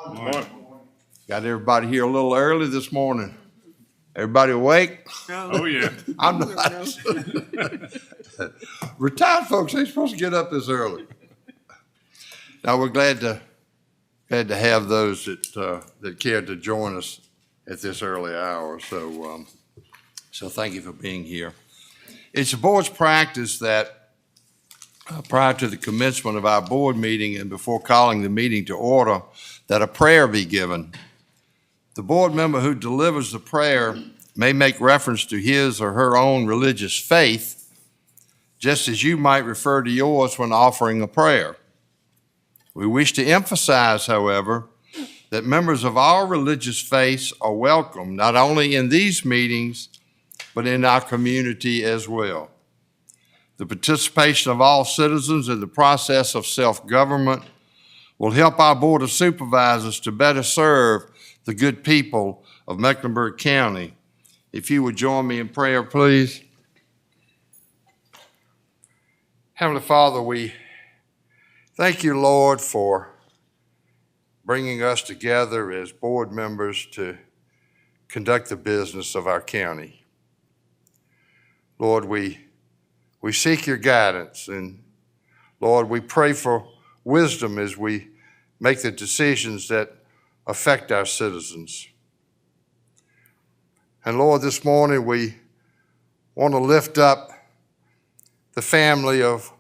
Morning. Got everybody here a little early this morning. Everybody awake? Oh, yeah. I'm not. Retired folks ain't supposed to get up this early. Now, we're glad to have those that cared to join us at this early hour. So thank you for being here. It's the board's practice that prior to the commencement of our board meeting and before calling the meeting to order, that a prayer be given. The board member who delivers the prayer may make reference to his or her own religious faith, just as you might refer to yours when offering a prayer. We wish to emphasize, however, that members of all religious faiths are welcome, not only in these meetings, but in our community as well. The participation of all citizens in the process of self-government will help our Board of Supervisors to better serve the good people of Mecklenburg County. If you would join me in prayer, please. Heavenly Father, we thank you, Lord, for bringing us together as board members to conduct the business of our county. Lord, we seek your guidance, and Lord, we pray for wisdom as we make the decisions that affect our citizens. And Lord, this morning we want to lift up the family of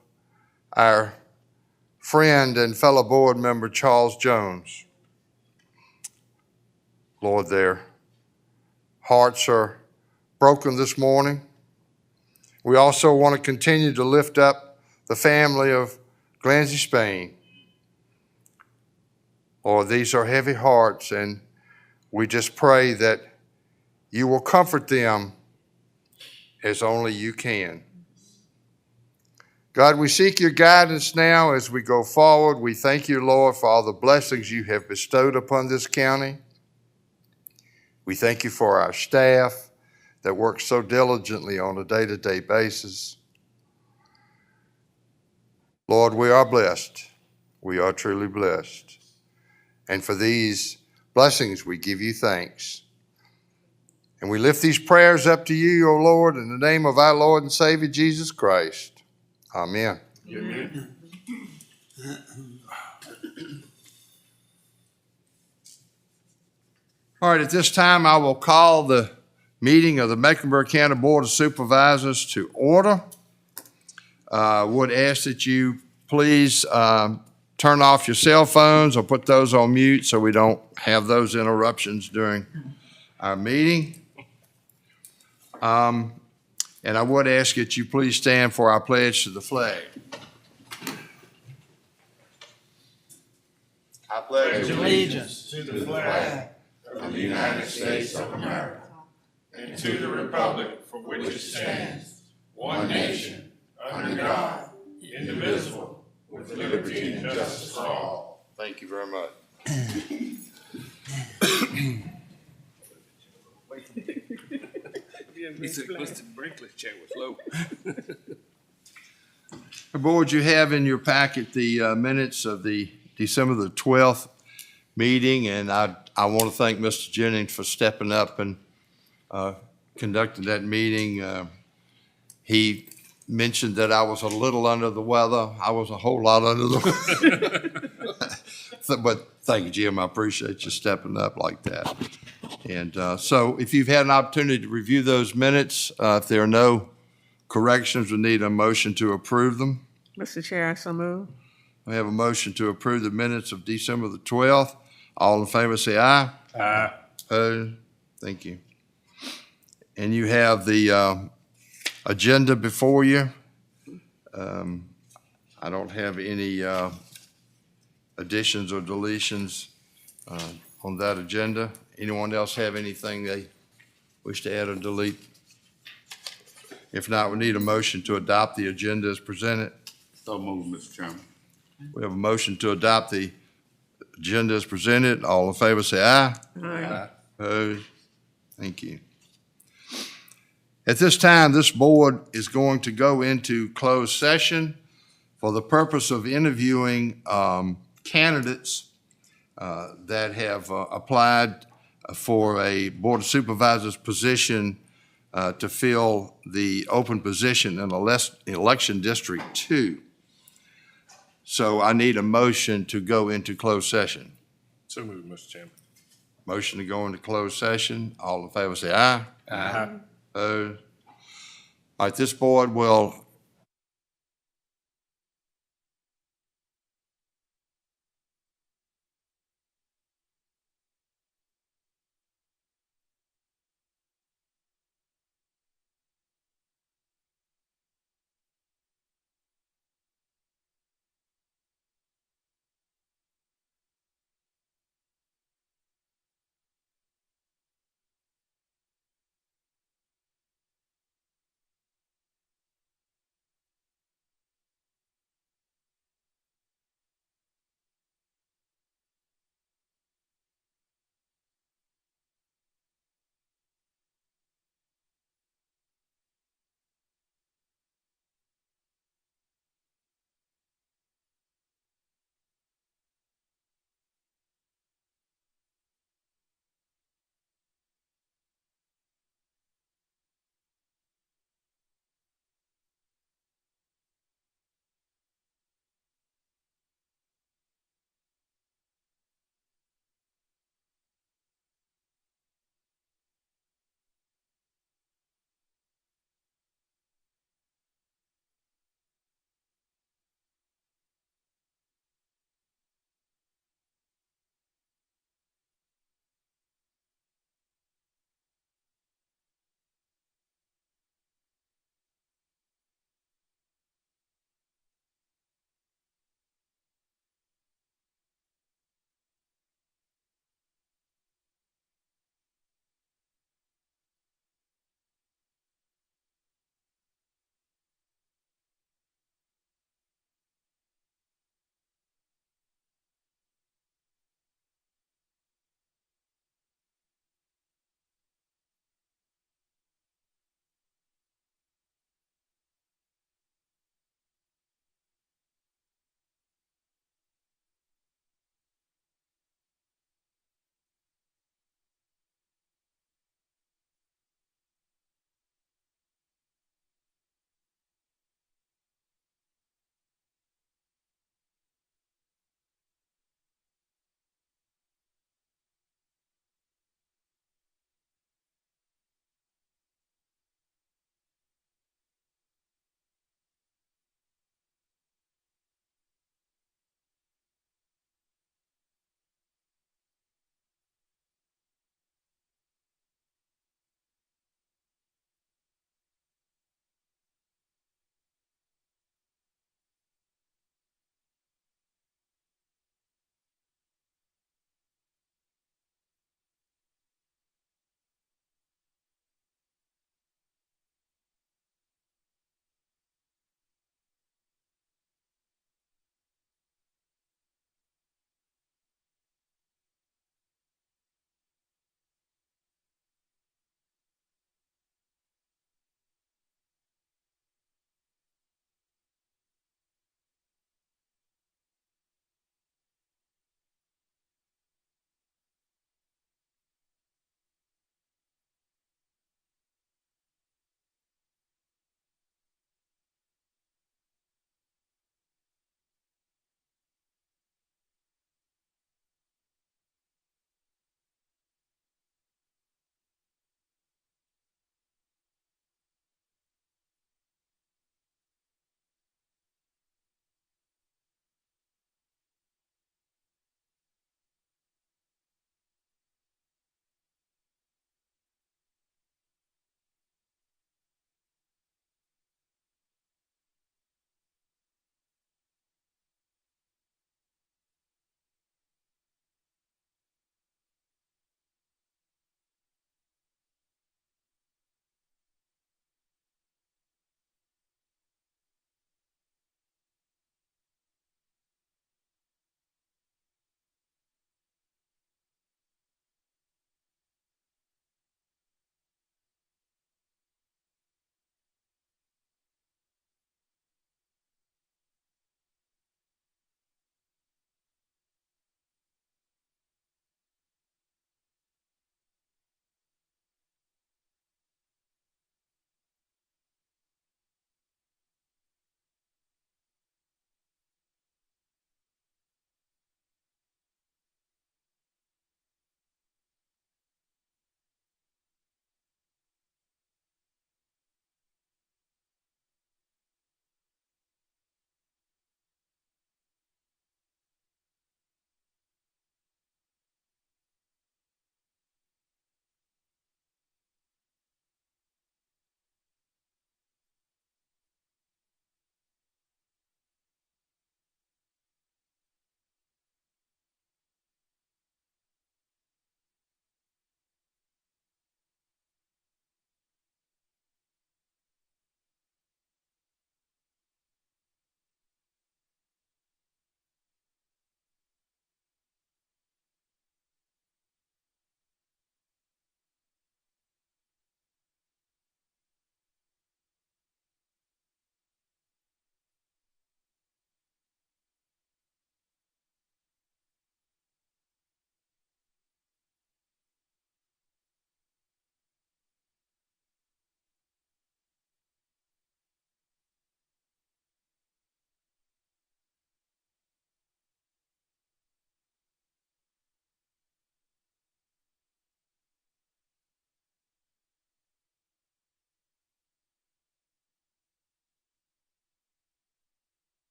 our friend and fellow board member Charles Jones. Lord, their hearts are broken this morning. We also want to continue to lift up the family of Glancy Spain. Lord, these are heavy hearts, and we just pray that you will comfort them as only you can. God, we seek your guidance now as we go forward. We thank you, Lord, for all the blessings you have bestowed upon this county. We thank you for our staff that works so diligently on a day-to-day basis. Lord, we are blessed. We are truly blessed. And for these blessings, we give you thanks. And we lift these prayers up to you, O Lord, in the name of our Lord and Savior, Jesus Christ. Amen. Amen. All right, at this time, I will call the meeting of the Mecklenburg County Board of Supervisors to order. Would ask that you please turn off your cell phones or put those on mute so we don't have those interruptions during our meeting. And I would ask that you please stand for our pledge to the flag. I pledge allegiance To the flag of the United States of America and to the republic for which it stands, one nation, under God, indivisible, with liberty and justice for all. Thank you very much. Mr. Brinkley's chair was low. The board, you have in your packet the minutes of the December the 12th meeting, and I want to thank Mr. Jennings for stepping up and conducting that meeting. He mentioned that I was a little under the weather. I was a whole lot under the weather. But thank you, Jim. I appreciate you stepping up like that. And so if you've had an opportunity to review those minutes, if there are no corrections, we need a motion to approve them. Mr. Chair, I so move. We have a motion to approve the minutes of December the 12th. All in favor say aye. Aye. Opposed? Thank you. And you have the agenda before you. I don't have any additions or deletions on that agenda. Anyone else have anything they wish to add or delete? If not, we need a motion to adopt the agenda as presented. So moved, Mr. Chairman. We have a motion to adopt the agenda as presented. All in favor say aye. Aye. Opposed? Thank you. At this time, this board is going to go into closed session for the purpose of interviewing candidates that have applied for a Board of Supervisors position to fill the open position in Election District 2. So I need a motion to go into closed session. So moved, Mr. Chairman. Motion to go into closed session. All in favor say aye. Aye. Opposed? All right, this board will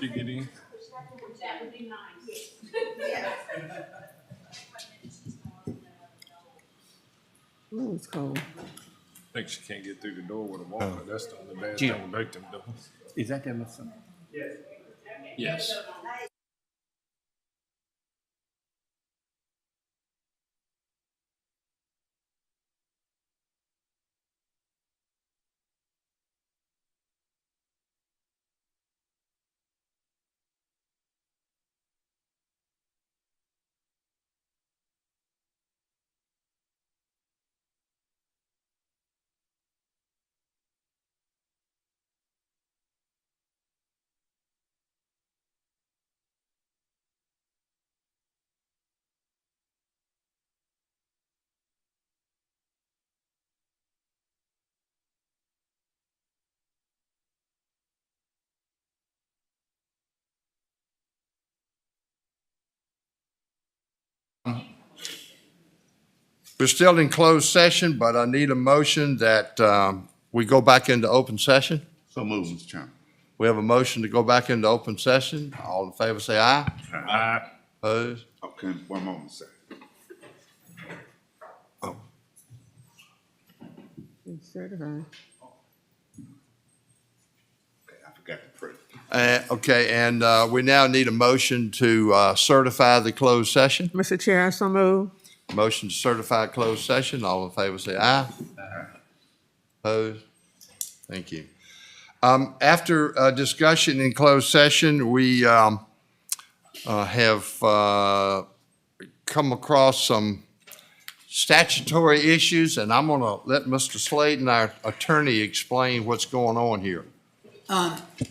You get in? That would be nice. Ooh, it's cold. Think she can't get through the door with a walker. That's the only bad thing about them doors. Is that them, son? Yes. We're still in closed session, but I need a motion that we go back into open session. So move, Mr. Chairman. We have a motion to go back into open session. All in favor, say aye. Aye. Opposed? Okay, one moment, sir. It's certified. Okay, I forgot to print it. Okay, and we now need a motion to certify the closed session. Mr. Chair, I so move. Motion to certify closed session. All in favor, say aye. Opposed? Thank you. After discussion in closed session, we have come across some statutory issues, and I'm going to let Mr. Slayton, our attorney, explain what's going on here.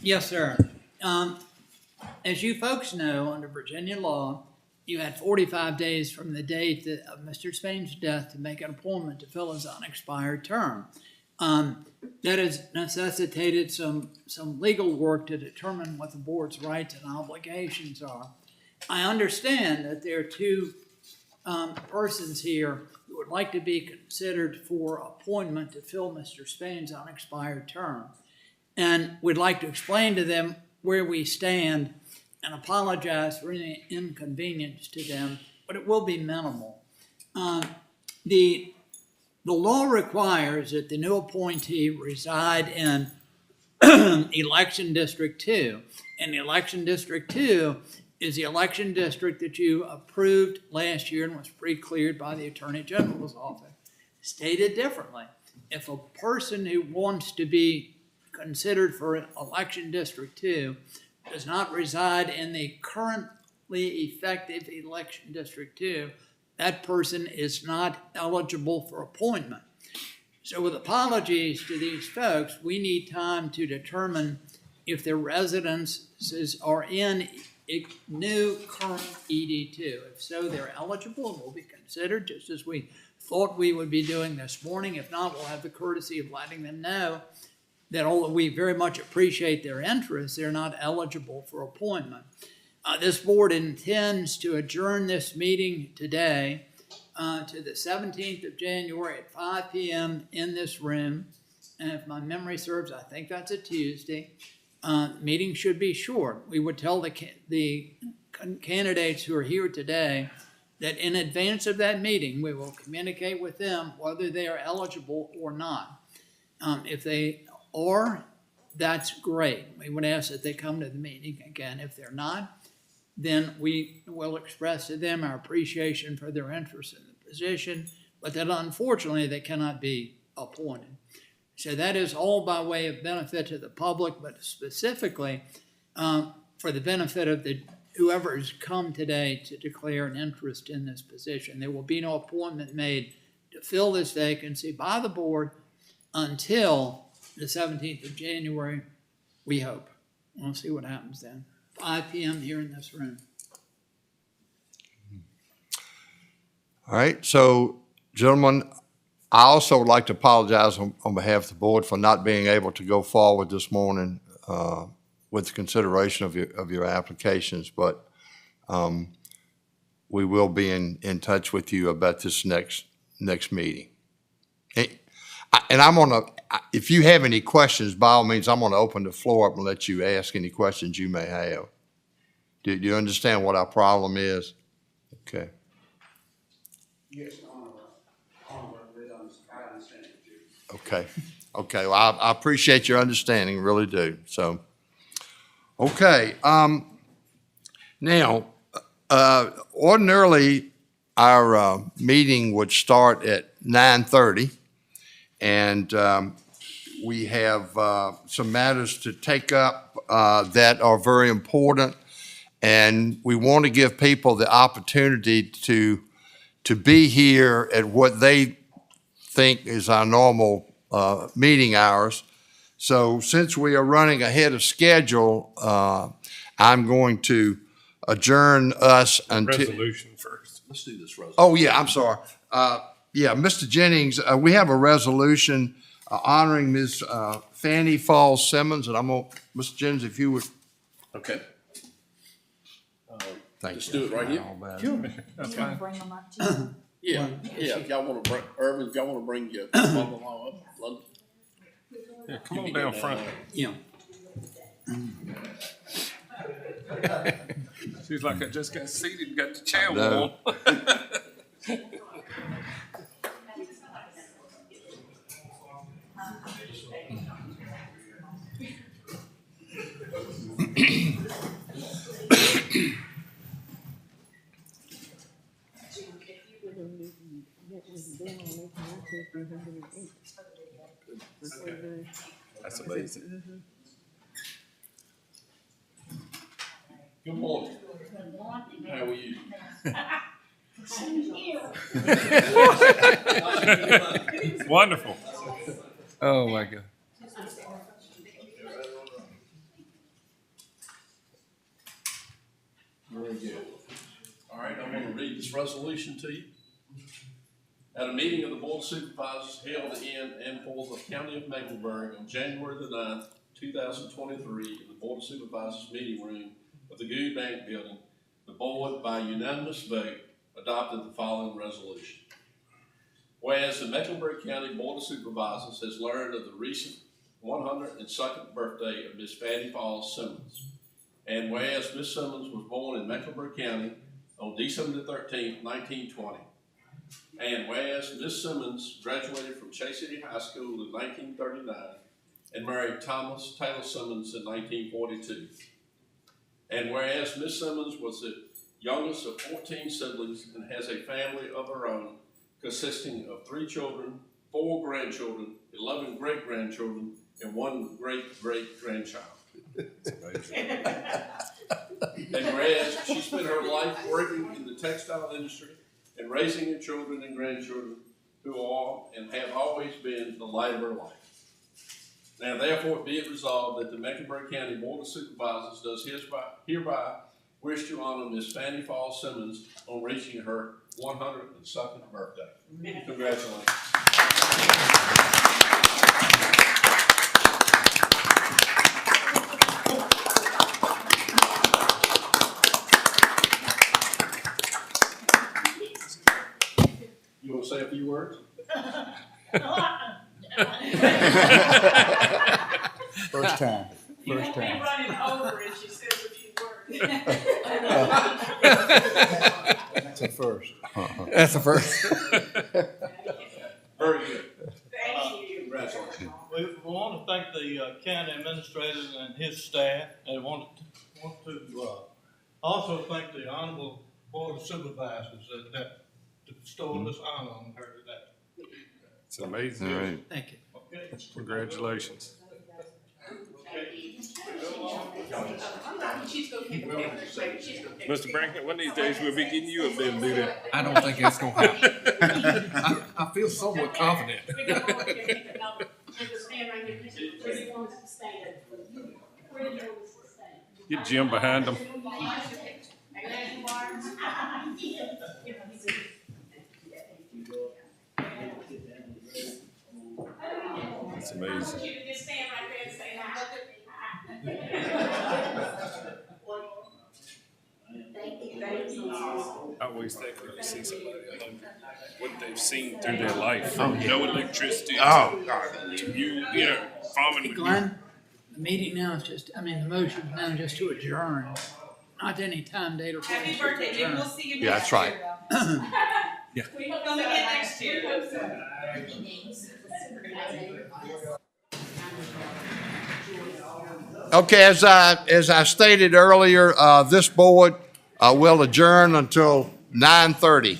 Yes, sir. As you folks know, under Virginia law, you had 45 days from the date of Mr. Spain's death to make an appointment to fill his unexpired term. That has necessitated some legal work to determine what the board's rights and obligations are. I understand that there are two persons here who would like to be considered for appointment to fill Mr. Spain's unexpired term. And we'd like to explain to them where we stand and apologize for any inconvenience to them, but it will be minimal. The law requires that the new appointee reside in Election District 2. And Election District 2 is the election district that you approved last year and was pre-cleared by the Attorney General's office. Stated differently, if a person who wants to be considered for Election District 2 does not reside in the currently effective Election District 2, that person is not eligible for appointment. So with apologies to these folks, we need time to determine if their residences are in a new current ED2. If so, they're eligible and will be considered, just as we thought we would be doing this morning. If not, we'll have the courtesy of letting them know that although we very much appreciate their interest, they're not eligible for appointment. This board intends to adjourn this meeting today to the 17th of January at 5 p.m. in this room. And if my memory serves, I think that's a Tuesday. Meeting should be short. We would tell the candidates who are here today that in advance of that meeting, we will communicate with them whether they are eligible or not. If they are, that's great. We would ask that they come to the meeting again. If they're not, then we will express to them our appreciation for their interest in the position, but that unfortunately they cannot be appointed. So that is all by way of benefit to the public, but specifically for the benefit of whoever has come today to declare an interest in this position. There will be no appointment made to fill this vacancy by the board until the 17th of January, we hope. We'll see what happens then. 5 p.m. here in this room. All right, so gentlemen, I also would like to apologize on behalf of the board for not being able to go forward this morning with the consideration of your applications, but we will be in touch with you about this next meeting. And I'm gonna, if you have any questions, by all means, I'm gonna open the floor up and let you ask any questions you may have. Do you understand what our problem is? Okay. Yes, Honorable, I understand it, Jim. Okay, okay, well, I appreciate your understanding, really do, so. Okay, now, ordinarily, our, meeting would start at 9:30, and, we have, some matters to take up, that are very important, and we want to give people the opportunity to be here at what they think is our normal meeting hours. So since we are running ahead of schedule, I'm going to adjourn us until. Resolution first. Let's do this resolution. Oh, yeah, I'm sorry. Yeah, Mr. Jennings, we have a resolution honoring Ms. Fannie Falls Simmons, and I'm going, Mr. Jennings, if you would, Okay. thank Let's you. do it right here. That's fine. Bring them up to you. Yeah, if y'all wanna bring, Irvin, if y'all wanna bring your mother-in-law up, London. Yeah, come on down front. Yeah. She's like, I just got seated and got the chair No. warm. That's amazing. Good morning. How are you? Wonderful. Oh, my God. Very good. All right, I'm gonna read this resolution to you. At a meeting of the Board of Supervisors held in and for the County of Mecklenburg on January the 9th, 2023, in the Board of Supervisors meeting room of the Good Bank Building, the board, by unanimous vote, adopted the following resolution. Whereas the Mecklenburg County Board of Supervisors has learned of the recent 102nd birthday of Miss Fannie Falls Simmons, and whereas Miss Simmons was born in Mecklenburg County on December 13th, 1920, and whereas Miss Simmons graduated from Chase City High School in 1939 and married Thomas Taylor Simmons in 1942, and whereas Miss Simmons was the youngest of 14 siblings and has a family of her own consisting of 3 children, 4 grandchildren, 11 great-grandchildren, and 1 great-great-grandchild. And whereas she spent her life working in the textile industry and raising her children and grandchildren who are and have always been the light of her life. Now therefore be it resolved that the Mecklenburg County Board of Supervisors does hereby wish to honor Miss Fannie Falls Simmons on reaching her 102nd birthday. Congratulations. You want to say a few words? First time. You won't be running over if she says a few words. That's a first. That's the first. Very good. Thank you. Congratulations. We want to thank the county administrator and his staff, and want to also thank the Honorable Board of Supervisors that bestowed this honor on her today. It's amazing. All right. Thank you. Okay? Congratulations. She's gonna pick a picture. She's gonna pick a Mr. Brankley, one of these days we'll be getting you up there to do that. I don't think that's gonna happen. I feel somewhat confident. We're gonna go and pick another. Just stand right here. Where do you want us to stand? Where do you want us to stand? Get Jim behind them. That's amazing. I want you to just stand right there and say hi. I always think when you see somebody, I on what they've seen through their life. Oh, yeah. No electricity. Oh, God. Farming. Glenn, the meeting now is just, the motion now is just to adjourn, not any time, date, or place. Happy birthday, maybe we'll see you Yeah, that's next right. year. Come again next year. Okay, as I stated earlier, this board will adjourn until 9:30.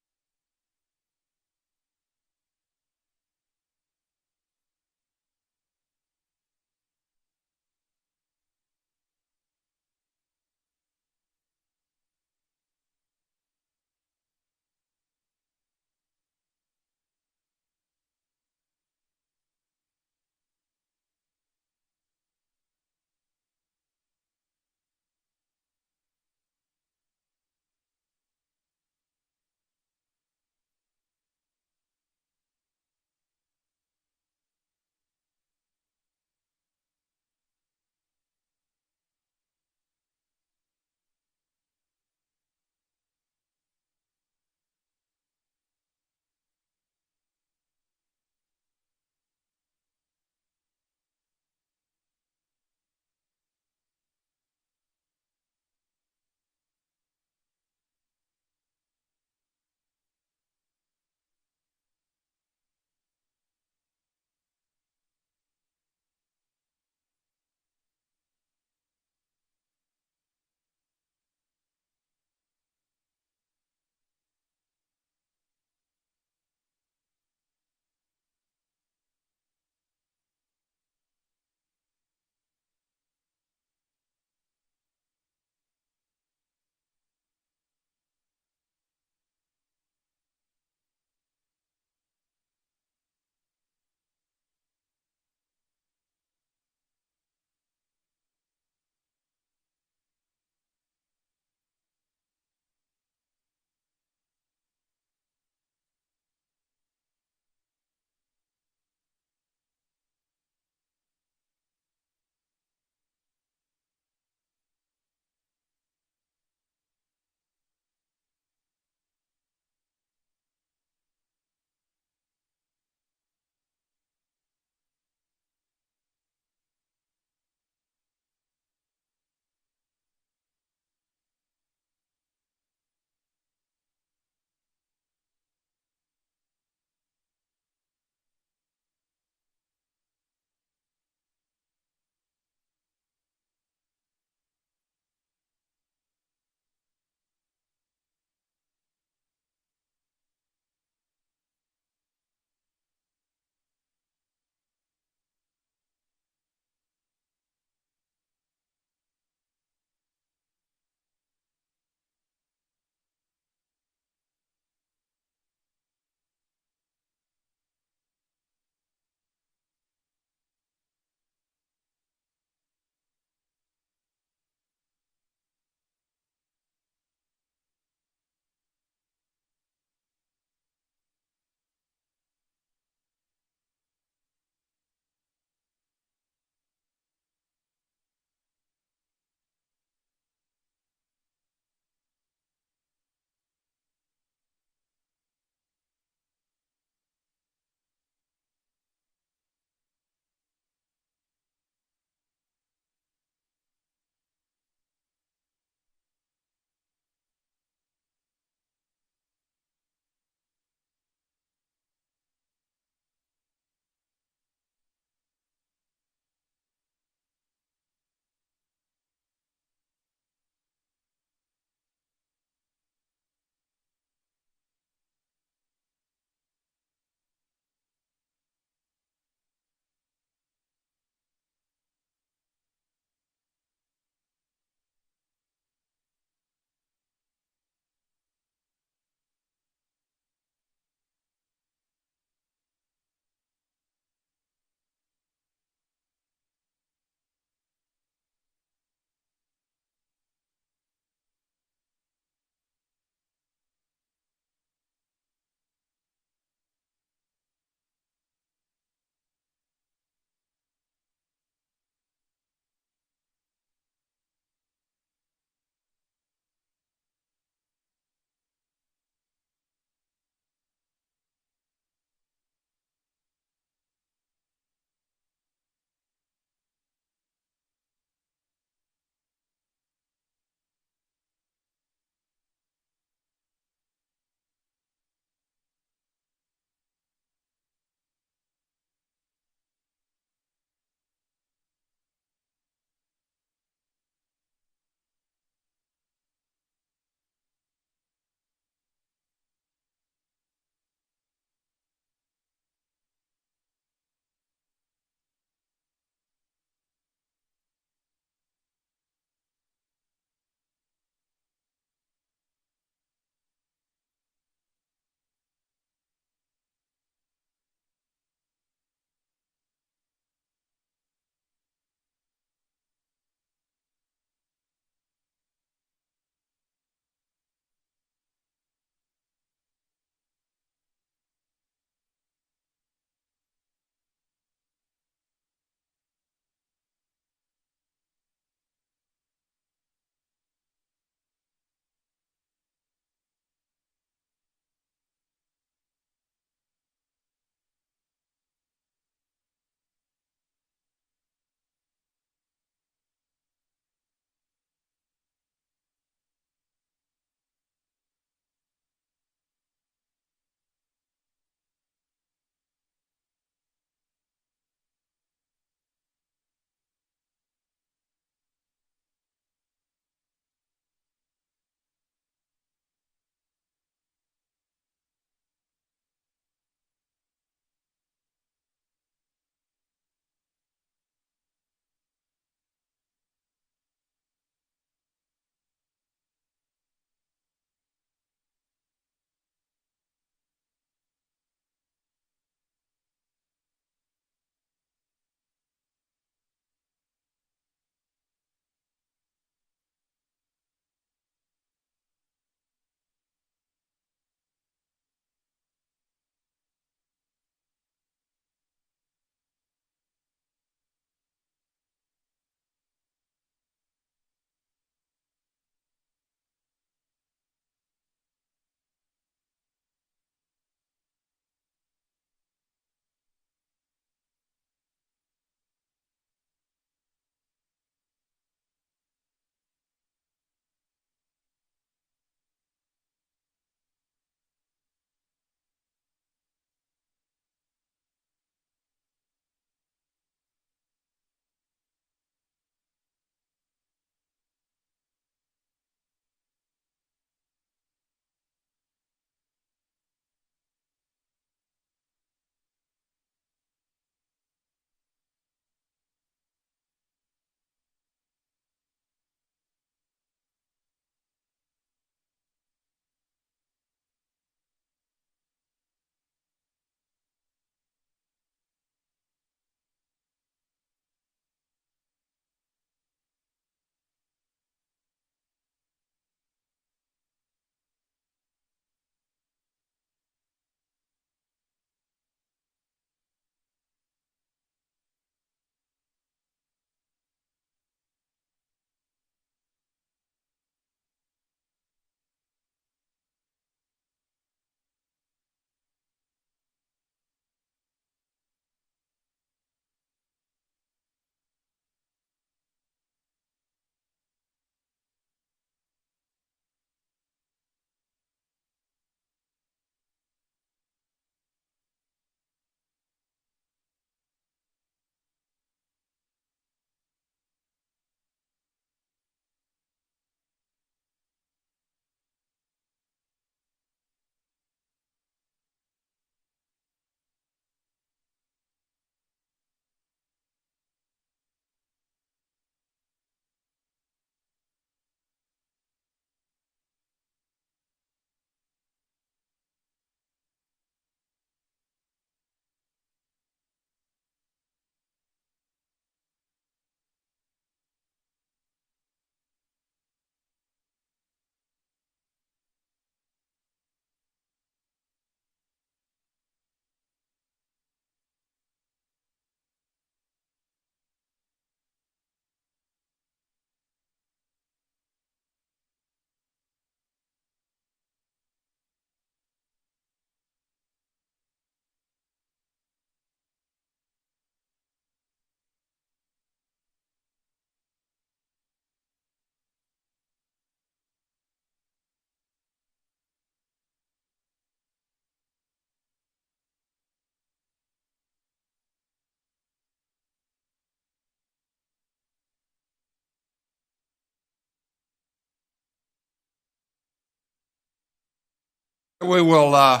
We will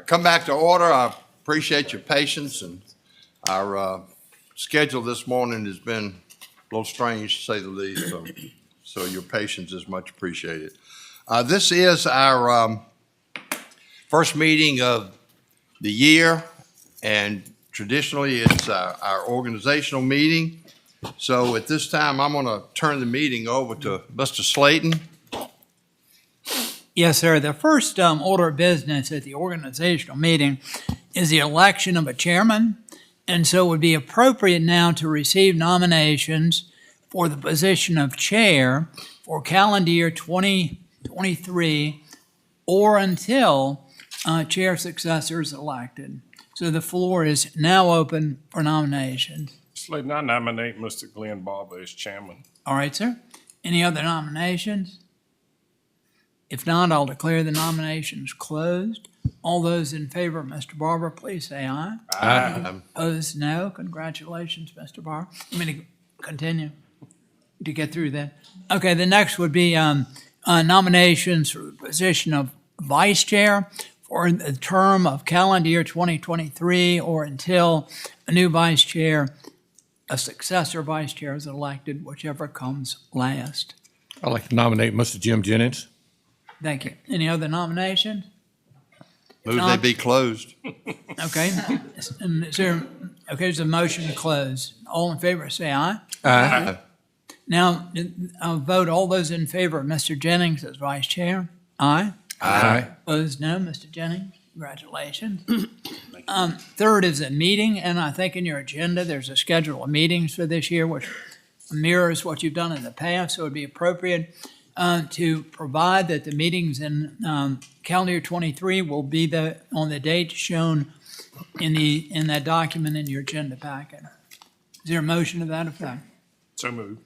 come back to order. I appreciate your patience, and our schedule this morning has been a little strange, to say the least, so your patience is much appreciated. This is our first meeting of the year, and traditionally it's our organizational meeting. So at this time, I'm going to turn the meeting over to Mr. Slayton. Yes, sir. The first order of business at the organizational meeting is the election of a chairman. And so it would be appropriate now to receive nominations for the position of chair for calendar year 2023 or until chair successor is elected. So the floor is now open for nominations. Slayton, I nominate Mr. Glenn Barber as chairman. All right, sir. Any other nominations? If not, I'll declare the nominations closed. All those in favor of Mr. Barber, please say aye. Aye. Opposed, no. Congratulations, Mr. Barber. I'm going to continue to get through that. Okay, the next would be nominations for the position of vice chair for the term of calendar year 2023 or until a new vice chair, a successor vice chair is elected, whichever comes last. I'd like to nominate Mr. Jim Jennings. Thank you. Any other nominations? Move they be closed. Okay. Is there, there's a motion to close. All in favor, say aye. Aye. Now, I'll vote all those in favor of Mr. Jennings as vice chair. Aye. Aye. Opposed, no. Mr. Jennings, congratulations. Third is a meeting, and I think in your agenda, there's a schedule of meetings for this year, which mirrors what you've done in the past, so it would be appropriate to provide that the meetings in calendar year 23 will be on the date shown in that document in your agenda packet. Is there a motion to that effect? So moved.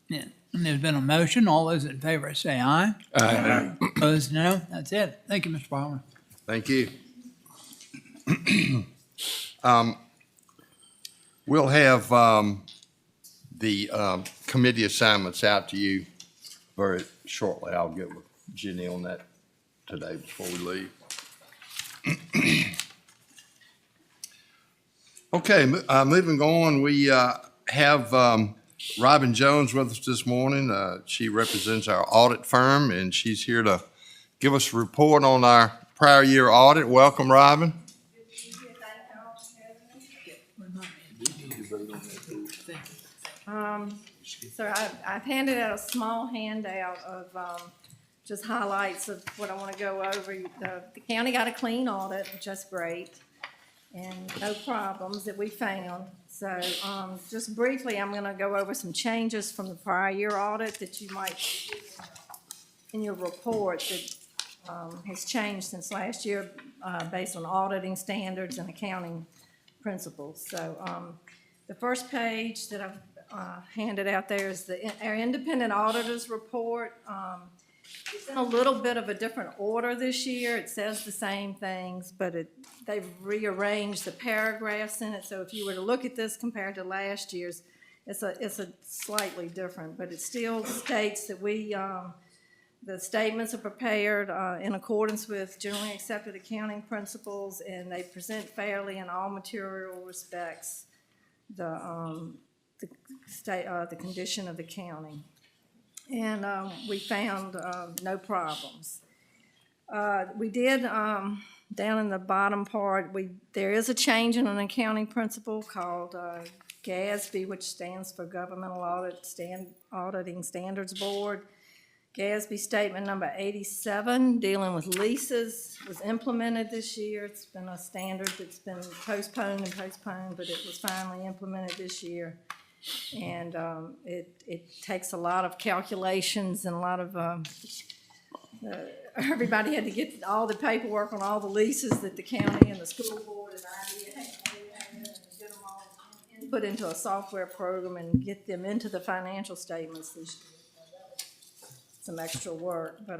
Yeah. And there's been a motion. All those in favor say aye. Aye. Opposed, no. That's it. Thank you, Mr. Barber. Thank you. We'll have the committee assignments out to you very shortly. I'll get with Jenny on that today before we leave. Okay, moving on, we have Robin Jones with us this morning. She represents our audit firm, and she's here to give us a report on our prior year audit. Welcome, Robin. So I've handed out a small handout of just highlights of what I want to go over. The county got a clean audit, which is great, and no problems that we found. So just briefly, I'm going to go over some changes from the prior year audit that you might see in your report that has changed since last year based on auditing standards and accounting principles. So the first page that I've handed out there is our independent auditors report. It's in a little bit of a different order this year. It says the same things, but they've rearranged the paragraphs in it. So if you were to look at this compared to last year's, it's a slightly different, but it still states that the statements are prepared in accordance with generally accepted accounting principles, and they present fairly in all material respects the condition of the county. And we found no problems. We did, down in the bottom part, there is a change in an accounting principle called GASB, which stands for Governmental Auditing Standards Board. GASB statement number 87, dealing with leases, was implemented this year. It's been a standard that's been postponed, but it was finally implemented this year. And it takes a lot of calculations and a lot of, everybody had to get all the paperwork on all the leases that the county and the school board and IDA had, and get them all input into a software program and get them into the financial statements this year. Some extra work, but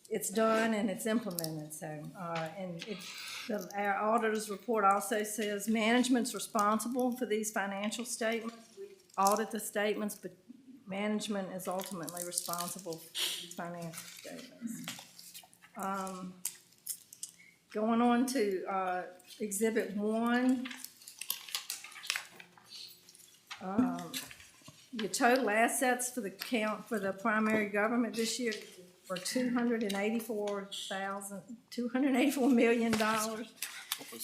it's done and it's implemented. So, our auditor's report also says management's responsible for these financial statements. We audit the statements, but management is ultimately responsible for these financial statements. Going on to, Exhibit 1. Your total assets for the primary government this year were $284 million.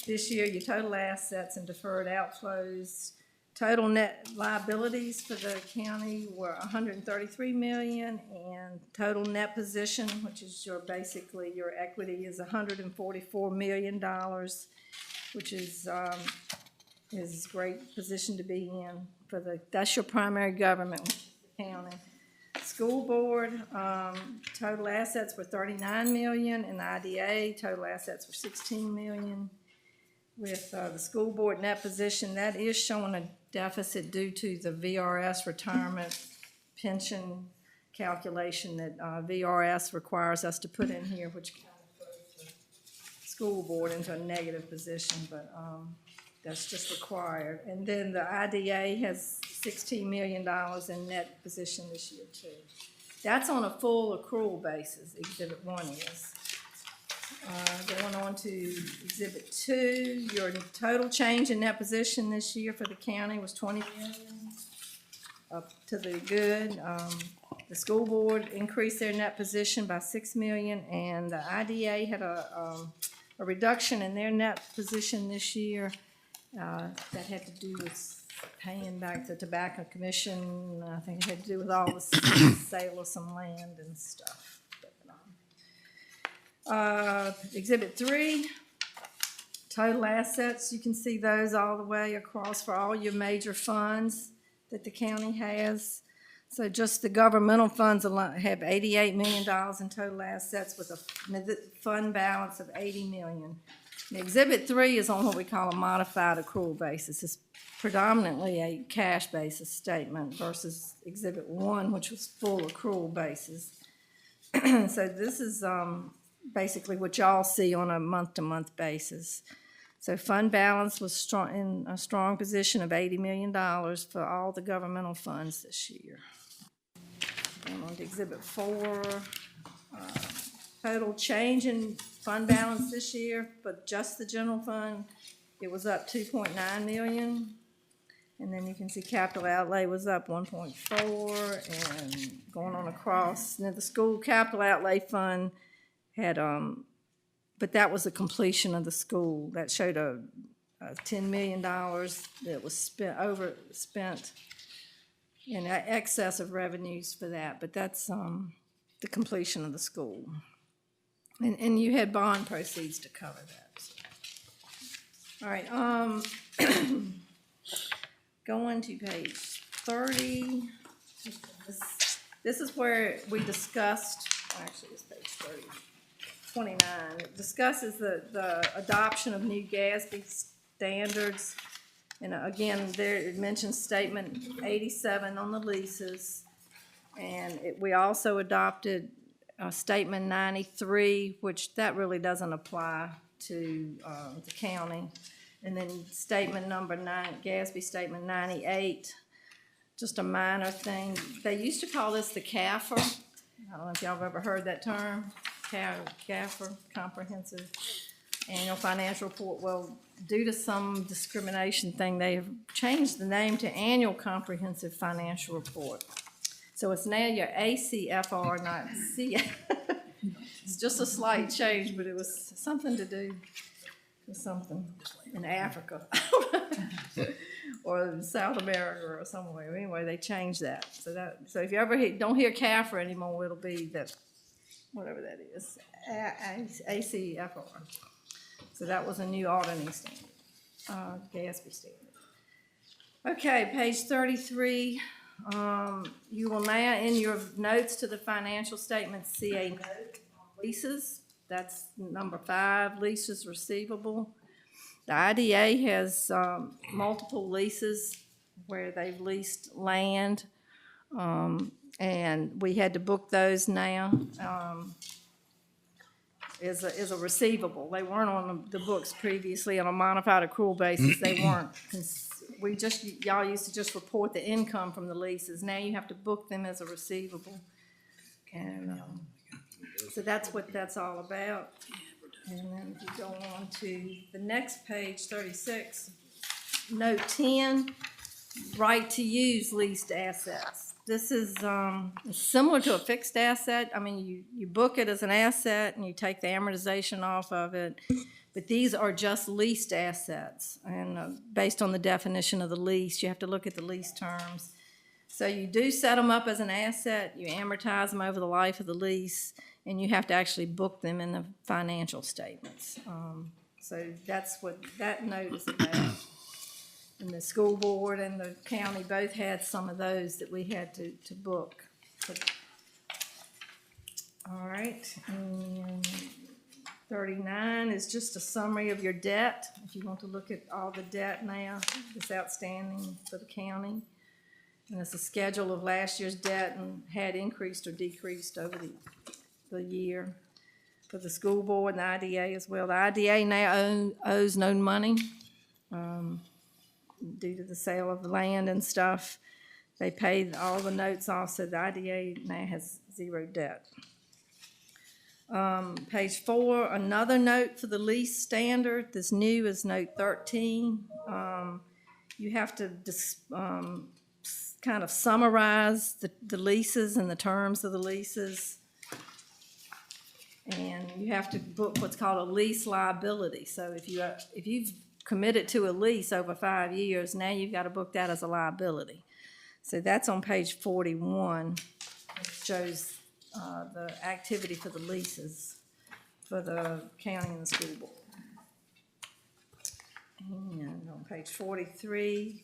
This year, your total assets and deferred outflows, total net liabilities for the county were $133 million, and total net position, which is basically your equity, is $144 million, which is a great position to be in that's your primary government, the county. School board, total assets were $39 million, and the IDA, total assets were $16 million. With the school board net position, that is showing a deficit due to the VRS retirement pension calculation that VRS requires us to put in here, which kind of throws the school board into a negative position, but that's just required. And then the IDA has $16 million in net position this year too. That's on a full accrual basis, Exhibit 1 is. Going on to Exhibit 2, your total change in net position this year for the county was $20 million, up to the good. The school board increased their net position by $6 million, and the IDA had a reduction in their net position this year that had to do with paying back the tobacco commission. I think it had to do with all the sale of some land and stuff. Exhibit 3, total assets. You can see those all the way across for all your major funds that the county has. So just the governmental funds alone have $88 million in total assets with a fund balance of $80 million. And Exhibit 3 is on what we call a modified accrual basis. It's predominantly a cash basis statement versus Exhibit 1, which was full accrual basis. So this is basically what y'all see on a month-to-month basis. So fund balance was strong, in a strong position of $80 million for all the governmental funds this year. Going on to Exhibit 4, total change in fund balance this year, but just the general fund, it was up $2.9 million. And then you can see capital outlay was up 1.4, and going on across. Now the school capital outlay fund had, but that was the completion of the school. That showed a $10 million that was spent in excess of revenues for that, but that's the completion of the school. And you had bond proceeds to cover that. So. All right, going to page 30. This is where we discussed, actually it's page 30. 29. It discusses the adoption of new GASB standards. And again, there it mentions statement 87 on the leases. And we also adopted statement 93, which that really doesn't apply to the county. And then statement number 9, GASB statement 98, just a minor thing. They used to call this the CAFR. I don't know if y'all have ever heard that term. CAFR, Comprehensive Annual Financial Report. Well, due to some discrimination thing, they have changed the name to Annual Comprehensive Financial Report. So it's now your ACFR, not CF. It's just a slight change, but it was something to do with something in Africa or in South America or somewhere. Anyway, they changed that. So if you ever don't hear CAFR anymore, it'll be that. Whatever that is, ACFR. So that was a new auditing standard, GASB standard. Okay, page 33. You will now, in your notes to the financial statements, see a note on leases. That's number 5, leases receivable. The IDA has multiple leases where they've leased land. And we had to book those now as a receivable. They weren't on the books previously on a modified accrual basis. They weren't. Y'all used to just report the income from the leases. Now you have to book them as a receivable. And So that's what that's all about. And then if you go on to the next page, 36, note 10, right to use leased assets. This is similar to a fixed asset. I mean, you book it as an asset and you take the amortization off of it, but these are just leased assets. And based on the definition of the lease, you have to look at the lease terms. So you do set them up as an asset, you amortize them over the life of the lease, and you have to actually book them in the financial statements. So that's what that note is about. And the school board and the county both had some of those that we had to book. All right, and 39 is just a summary of your debt. If you want to look at all the debt now that's outstanding for the county. And it's a schedule of last year's debt and had increased or decreased over the year. For the school board and the IDA as well. The IDA now owes no money. Due to the sale of the land and stuff, they paid all the notes off, so the IDA now has zero debt. Page 4, another note for the lease standard. This new is note 13. You have to kind of summarize the leases and the terms of the leases. And you have to book what's called a lease liability. So if you've committed to a lease over 5 years, now you've got to book that as a liability. So that's on page 41. It shows the activity for the leases for the county and the school board. And on page 43,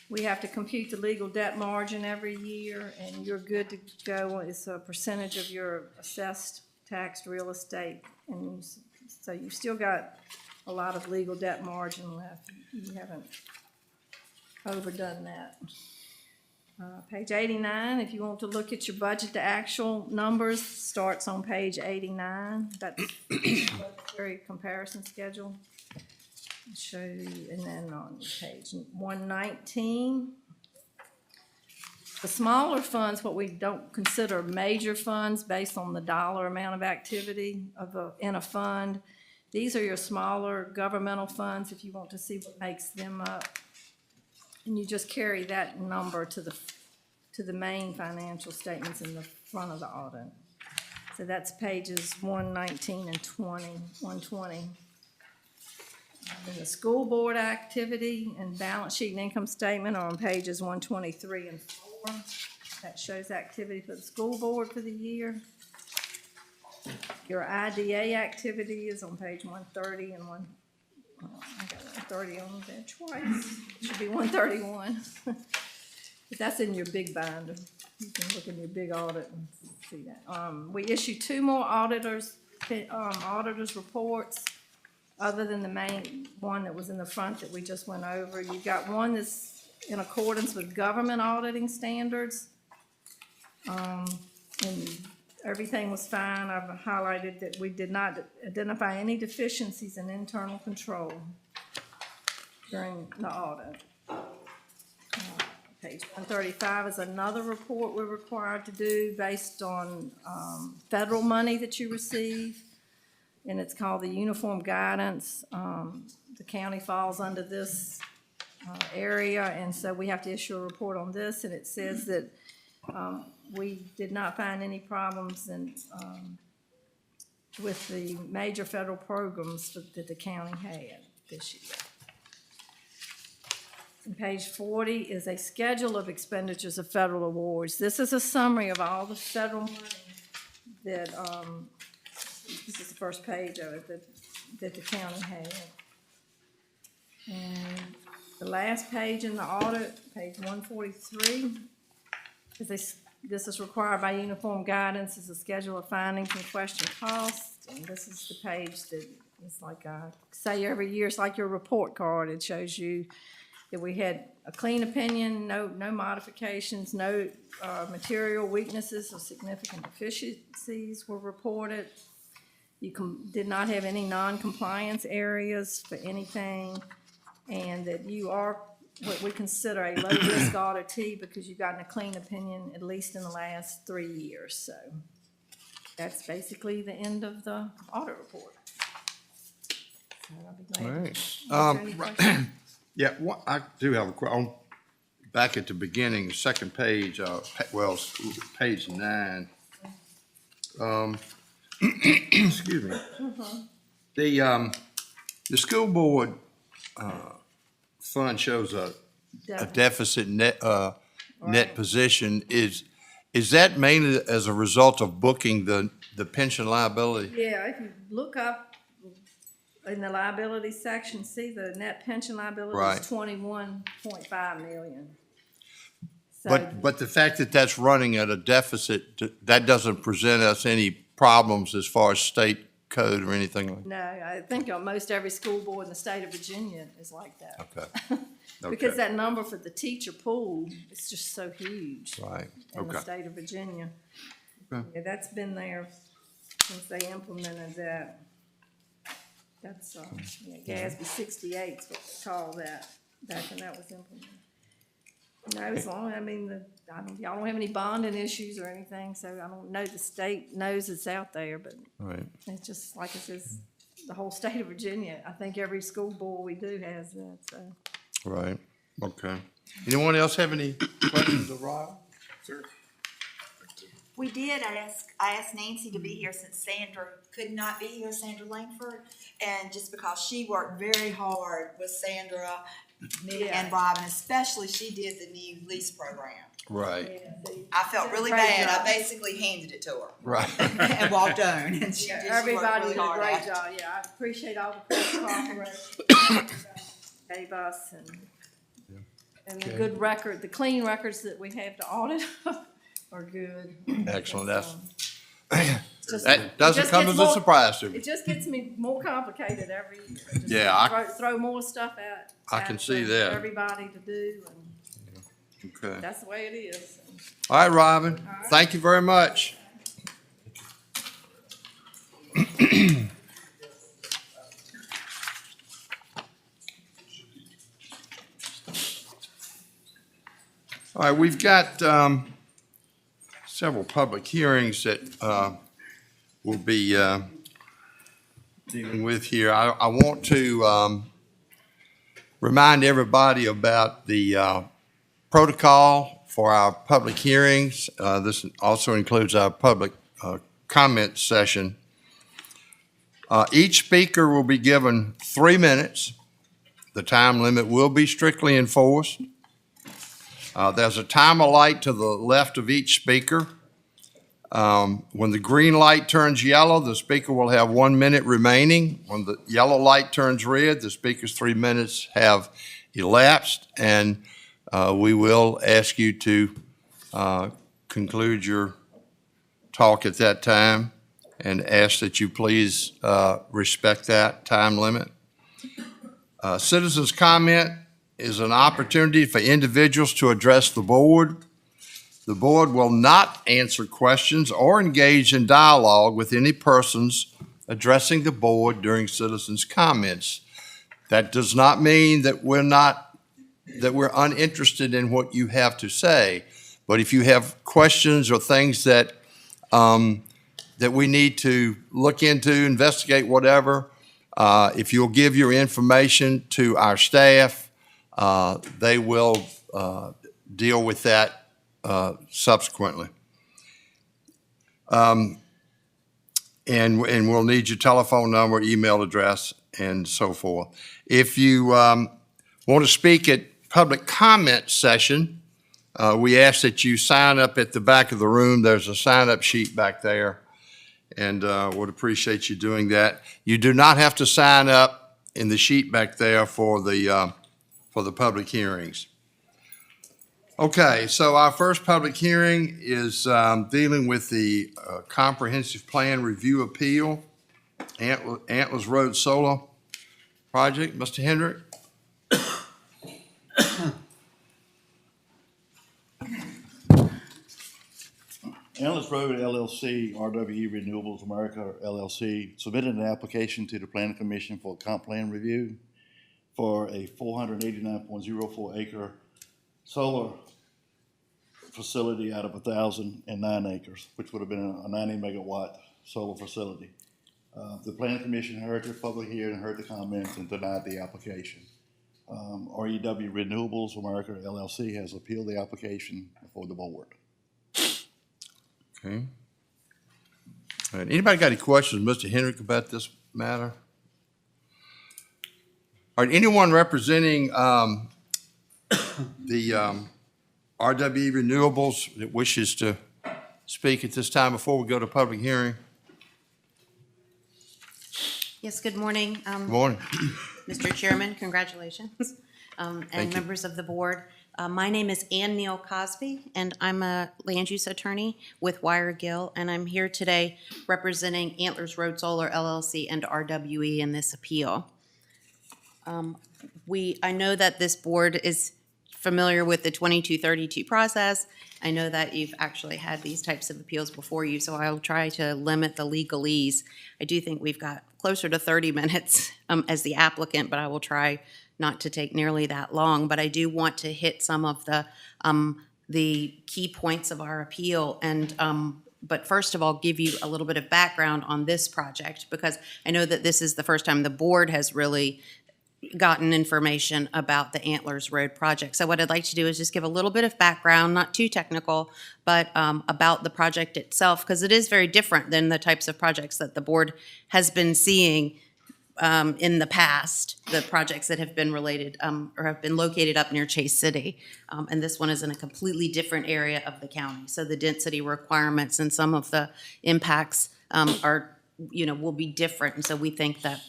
we have to compute the legal debt margin every year, and you're good to go. It's a percentage of your assessed taxed real estate, and so you've still got a lot of legal debt margin left. You haven't overdone that. Page 89, if you want to look at your budget to actual numbers, starts on page 89. That's the budgetary comparison schedule. I'll show you, and then on page 119, the smaller funds, what we don't consider major funds based on the dollar amount of activity in a fund. These are your smaller governmental funds if you want to see what makes them up. And you just carry that number to the main financial statements in the front of the audit. So that's pages 119 and 120. And the school board activity and balance sheet and income statement are on pages 123 and 4. That shows activity for the school board for the year. Your IDA activity is on page 130 and I got 130 on there twice. It should be 131. But that's in your big binder. You can look in your big audit and see that. We issued 2 more auditors reports other than the main one that was in the front that we just went over. You got one that's in accordance with government auditing standards. And everything was fine. I've highlighted that we did not identify any deficiencies in internal control during the audit. Page 135 is another report we're required to do based on federal money that you receive, and it's called the Uniform Guidance. The county falls under this area, and so we have to issue a report on this, and it says that we did not find any problems with the major federal programs that the county had this year. And page 40 is a schedule of expenditures of federal awards. This is a summary of all the federal money that, this is the first page of it, that the county had. And the last page in the audit, page 143, this is required by uniform guidance, is a schedule of findings and question costs. And this is the page that is like I say every year, it's like your report card. It shows you that we had a clean opinion, no modifications, no material weaknesses or significant deficiencies were reported. You did not have any non-compliance areas for anything, and that you are what we consider a low-risk auditee because you've gotten a clean opinion at least in the last 3 years. So that's basically the end of the audit report. So I'll be glad All to right. answer any questions. Yeah, I do have a question. Back at the beginning, the second page, page 9. Excuse me. The school board, fund shows a deficit net Right. position. Is that mainly as a result of booking the pension liability? Yeah, if you look up in the liability section, see the net pension liability Right. is 21.5 million. So, But the fact that that's running at a deficit, that doesn't present us any problems as far as state code or anything like no, I think almost every school board in the state of Virginia is like that. that? Okay. Because Okay. that number for the teacher pool is just so huge Right, in the okay. state of Virginia. Okay. Yeah, that's been there since they implemented that. That's, GASB 68 is what they call that, back when that was implemented. No, as long, y'all don't have any bonding issues or anything, so I don't know the state knows it's out there, but Right. it's just like it says, the whole state of Virginia. I think every school board we do has that, so. Right, okay. Anyone else have any questions of Rob? We did I asked Nancy to be here since Sandra could not be here, Sandra Langford, and just because she worked very hard with Sandra, me and Robin, especially she did the new lease program. Right, I felt really Great bad. job. I basically handed it to her right. and walked on, and she Yeah, did. everybody she did worked a really hard great at it. job, yeah, I appreciate all the cooperation gave us and the Okay. good record, the clean records that we have to audit are good. Excellent, It's, just- that it doesn't just come gets as a more- surprise to me. It just gets me more complicated every year. Just Yeah, throw more stuff at. I can at, see that. Everybody to do, and Okay. that's the way it is. All right, Robin, thank you very much. All right, we've got several public hearings that we'll be dealing with here. I want to remind everybody about the protocol for our public hearings. This also includes our public comment session. Each speaker will be given 3 minutes. The time limit will be strictly enforced. There's a timer light to the left of each speaker. When the green light turns yellow, the speaker will have 1 minute remaining. When the yellow light turns red, the speaker's 3 minutes have elapsed, and we will ask you to conclude your talk at that time and ask that you please respect that time limit. Citizens' comment is an opportunity for individuals to address the board. The board will not answer questions or engage in dialogue with any persons addressing the board during citizens' comments. That does not mean that we're uninterested in what you have to say. But if you have questions or things that that we need to look into, investigate, whatever, if you'll give your information to our staff, they will deal with that subsequently. And we'll need your telephone number, email address, and so forth. If you want to speak at public comment session, we ask that you sign up at the back of the room. There's a sign-up sheet back there, and would appreciate you doing that. You do not have to sign up in the sheet back there for the public hearings. Okay, so our first public hearing is dealing with the Comprehensive Plan Review Appeal, Antlers Road Solar Project. Mr. Hendrick? Antlers Road LLC, RWE Renewables America LLC, submitted an application to the Planning Commission for comp plan review for a 489.04 acre solar facility out of 1,009 acres, which would have been a 90 megawatt solar facility. The planning commission heard the public hearing, heard the comments, and denied the application. REW Renewables America LLC has appealed the application before the board. Okay. All right, anybody got any questions, Mr. Hendrick, about this matter? All right, anyone representing the RWE Renewables that wishes to speak at this time before we go to public hearing? Yes, good morning. Good morning. Mr. Chairman, congratulations, Thank and you. members of the board. My name is Ann Neal Cosby, and I'm a land use attorney with Wire Gill, and I'm here today representing Antlers Road Solar LLC and RWE in this appeal. I know that this board is familiar with the 2232 process. I know that you've actually had these types of appeals before you, so I'll try to limit the legalese. I do think we've got closer to 30 minutes as the applicant, but I will try not to take nearly that long. But I do want to hit some of the key points of our appeal. And but first of all, give you a little bit of background on this project, because I know that this is the first time the board has really gotten information about the Antlers Road project. So what I'd like to do is just give a little bit of background, not too technical, but about the project itself, because it is very different than the types of projects that the board has been seeing in the past, the projects that have been related or have been located up near Chase City. And this one is in a completely different area of the county. So the density requirements and some of the impacts are will be different. And so we think that,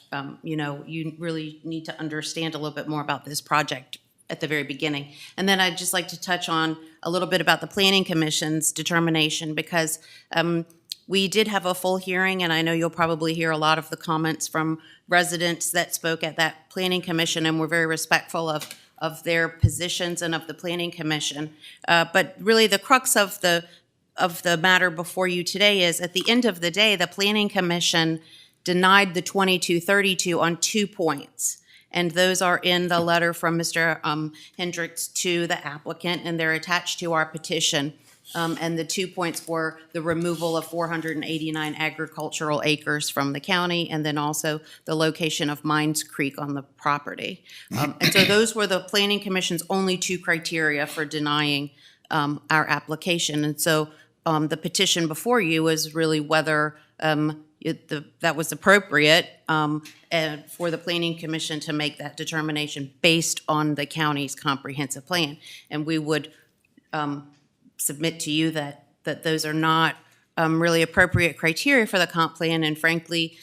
you really need to understand a little bit more about this project at the very beginning. And then I'd just like to touch on a little bit about the Planning Commission's determination, because we did have a full hearing, and I know you'll probably hear a lot of the comments from residents that spoke at that Planning Commission, and we're very respectful of their positions and of the Planning Commission. But really the crux of the matter before you today is, at the end of the day, the Planning Commission denied the 2232 on 2 points. And those are in the letter from Mr. Hendricks to the applicant, and they're attached to our petition. And the 2 points were the removal of 489 agricultural acres from the county, and then also the location of Mines Creek on the property. And so those were the Planning Commission's only 2 criteria for denying our application. And so the petition before you is really whether that was appropriate and for the Planning Commission to make that determination based on the county's comprehensive plan. And we would submit to you that those are not really appropriate criteria for the comp plan, and frankly,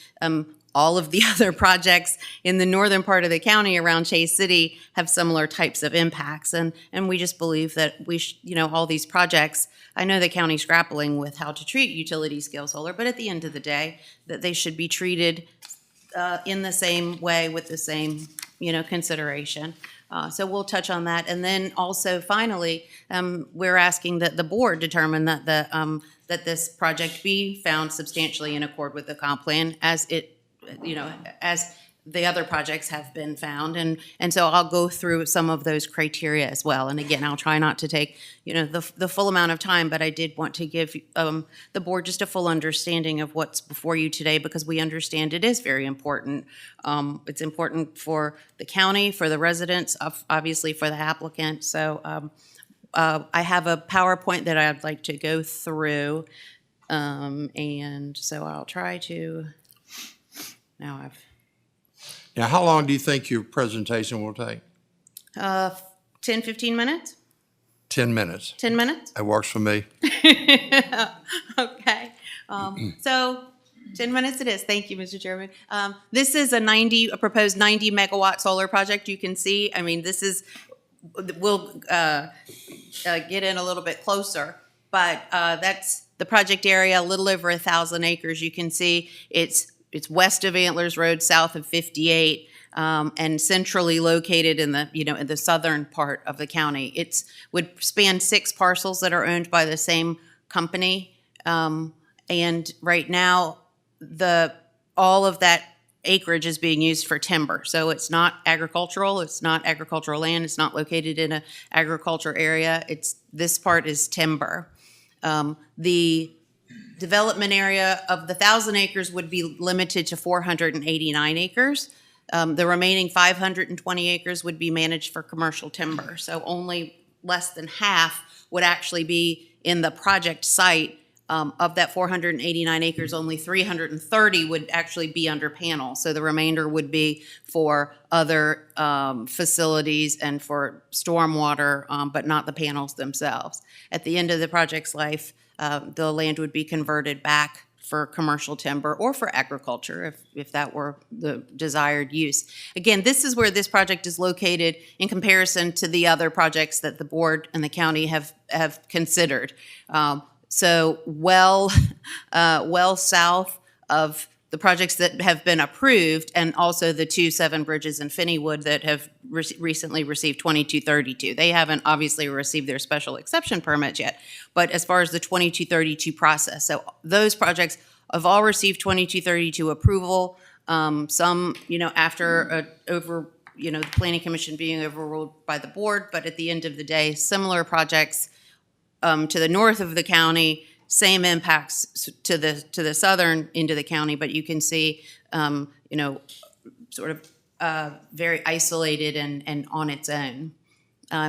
all of the other projects in the northern part of the county around Chase City have similar types of impacts. And we just believe that all these projects, I know the county's grappling with how to treat utility scale solar, but at the end of the day, that they should be treated in the same way with the same, consideration. So we'll touch on that. And then also finally, we're asking that the board determine that that this project be found substantially in accord with the comp plan as as the other projects have been found. And so I'll go through some of those criteria as well. And again, I'll try not to take, the full amount of time, but I did want to give the board just a full understanding of what's before you today, because we understand it is very important. It's important for the county, for the residents, obviously for the applicant. So I have a PowerPoint that I'd like to go through. And so I'll try to, Now, how long do you think your presentation will take? 10, 15 minutes? 10 minutes. 10 minutes? That works for me. Okay. So 10 minutes it is. Thank you, Mr. Chairman. This is a proposed 90 megawatt solar project. You can see, we'll get in a little bit closer, but that's the project area, a little over 1,000 acres. You can see it's west of Antlers Road, south of 58, and centrally located in the in the southern part of the county. It would span 6 parcels that are owned by the same company, and right now all of that acreage is being used for timber. So it's not agricultural, it's not agricultural land, it's not located in an agriculture area. This part is timber. The development area of the 1,000 acres would be limited to 489 acres. The remaining 520 acres would be managed for commercial timber. So only less than half would actually be in the project site. Of that 489 acres, only 330 would actually be under panel. So the remainder would be for other facilities and for stormwater, but not the panels themselves. At the end of the project's life, the land would be converted back for commercial timber or for agriculture if that were the desired use. Again, this is where this project is located in comparison to the other projects that the board and the county have considered. So well south of the projects that have been approved, and also the 2 Seven Bridges in Finneywood that have recently received 2232. They haven't obviously received their special exception permits yet, but as far as the 2232 process, so those projects have all received 2232 approval. Some, after the Planning Commission being overruled by the board, but at the end of the day, similar projects to the north of the county, same impacts to the southern end of the county, but you can see, sort of very isolated and on its own.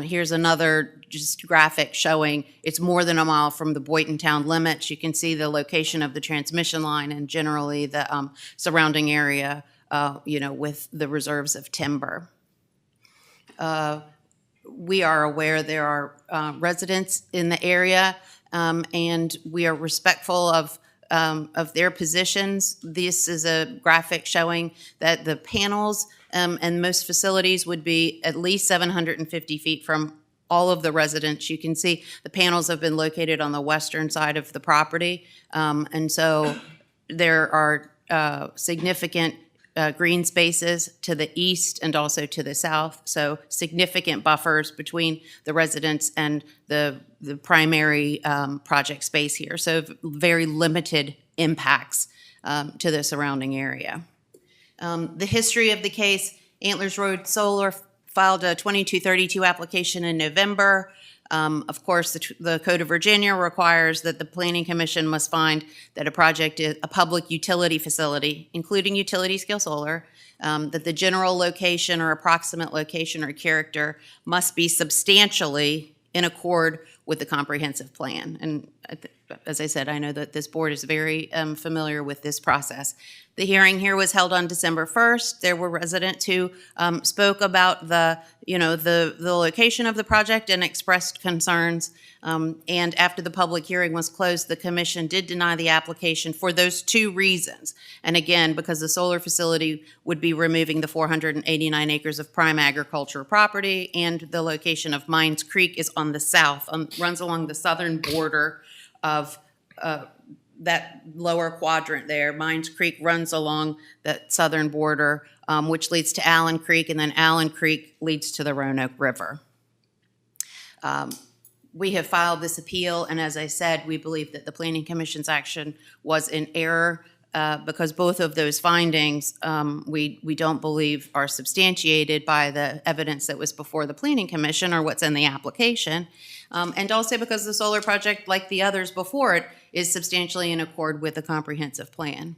Here's another just graphic showing it's more than a mile from the Boynton town limits. You can see the location of the transmission line and generally the surrounding area, with the reserves of timber. We are aware there are residents in the area, and we are respectful of their positions. This is a graphic showing that the panels and most facilities would be at least 750 feet from all of the residents. You can see the panels have been located on the western side of the property, and so there are significant green spaces to the east and also to the south, so significant buffers between the residents and the primary project space here, so very limited impacts to the surrounding area. The history of the case: Antlers Road Solar filed a 2232 application in November. Of course, the Code of Virginia requires that the Planning Commission must find that a project is a public utility facility, including utility scale solar, that the general location or approximate location or character must be substantially in accord with the comprehensive plan. And as I said, I know that this board is very familiar with this process. The hearing here was held on December 1st. There were residents who spoke about the location of the project and expressed concerns. And after the public hearing was closed, the commission did deny the application for those two reasons. And again, because the solar facility would be removing the 489 acres of prime agricultural property, and the location of Mines Creek is on the south, runs along the southern border of that lower quadrant there. Mines Creek runs along that southern border, which leads to Allen Creek, and then Allen Creek leads to the Roanoke River. We have filed this appeal, and as I said, we believe that the Planning Commission's action was in error because both of those findings we don't believe are substantiated by the evidence that was before the Planning Commission or what's in the application, and also because the solar project, like the others before it, is substantially in accord with the comprehensive plan.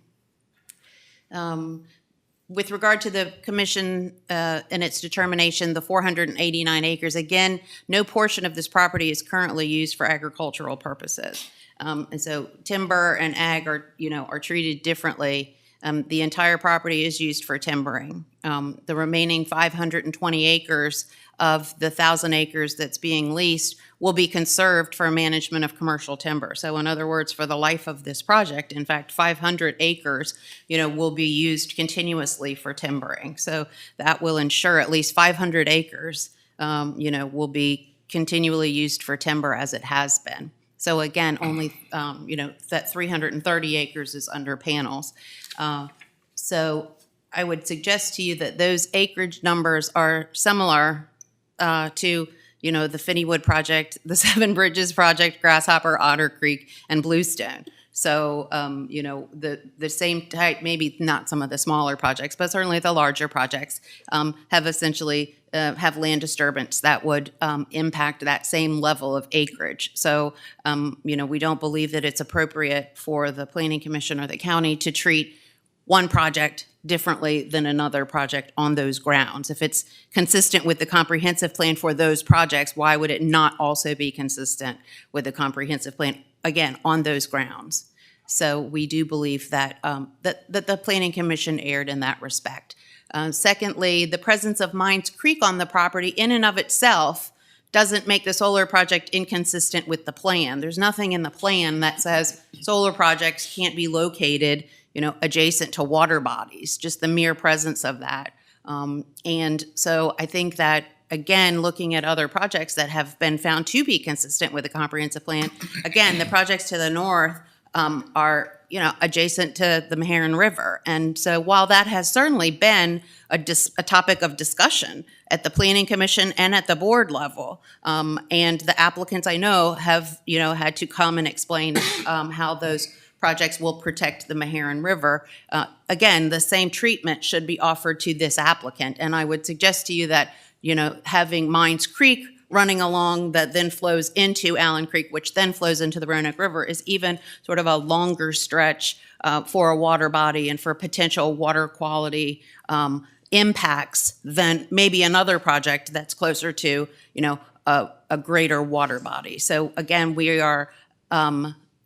With regard to the commission and its determination, the 489 acres, again, no portion of this property is currently used for agricultural purposes. And so timber and ag are treated differently. The entire property is used for timbering. The remaining 520 acres of the 1,000 acres that's being leased will be conserved for management of commercial timber. So in other words, for the life of this project, in fact, 500 acres, will be used continuously for timbering. So that will ensure at least 500 acres, will be continually used for timber as it has been. So again, only, that 330 acres is under panels. So I would suggest to you that those acreage numbers are similar to, the Finneywood project, the Seven Bridges project, Grasshopper, Otter Creek, and Bluestone. So, you know, the same type, maybe not some of the smaller projects, but certainly the larger projects have essentially have land disturbance that would impact that same level of acreage. So, you know, we don't believe that it's appropriate for the Planning Commission or the county to treat one project differently than another project on those grounds. If it's consistent with the comprehensive plan for those projects, why would it not also be consistent with the comprehensive plan, again, on those grounds? So we do believe that, that the Planning Commission erred in that respect. Secondly, the presence of Mines Creek on the property in and of itself doesn't make the solar project inconsistent with the plan. There's nothing in the plan that says solar projects can't be located, you know, adjacent to water bodies, just the mere presence of that. And so I think that, again, looking at other projects that have been found to be consistent with the comprehensive plan, again, the projects to the north are, you know, adjacent to the Meharon River. And so while that has certainly been a topic of discussion at the Planning Commission and at the board level, and the applicants I know have, you know, had to come and explain how those projects will protect the Meharon River. Again, the same treatment should be offered to this applicant. And I would suggest to you that, you know, having Mines Creek running along that then flows into Allen Creek, which then flows into the Roanoke River, is even sort of a longer stretch for a water body and for potential water quality impacts than maybe another project that's closer to, you know, a greater water body. So again, we are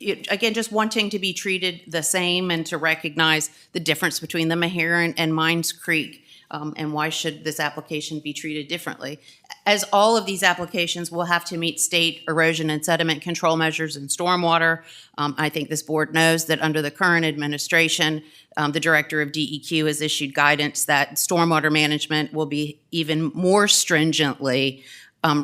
again, just wanting to be treated the same and to recognize the difference between the Meharon and Mines Creek, and why should this application be treated differently. As all of these applications will have to meet state erosion and sediment control measures and stormwater, I think this board knows that under the current administration, the director of DEQ has issued guidance that stormwater management will be even more stringently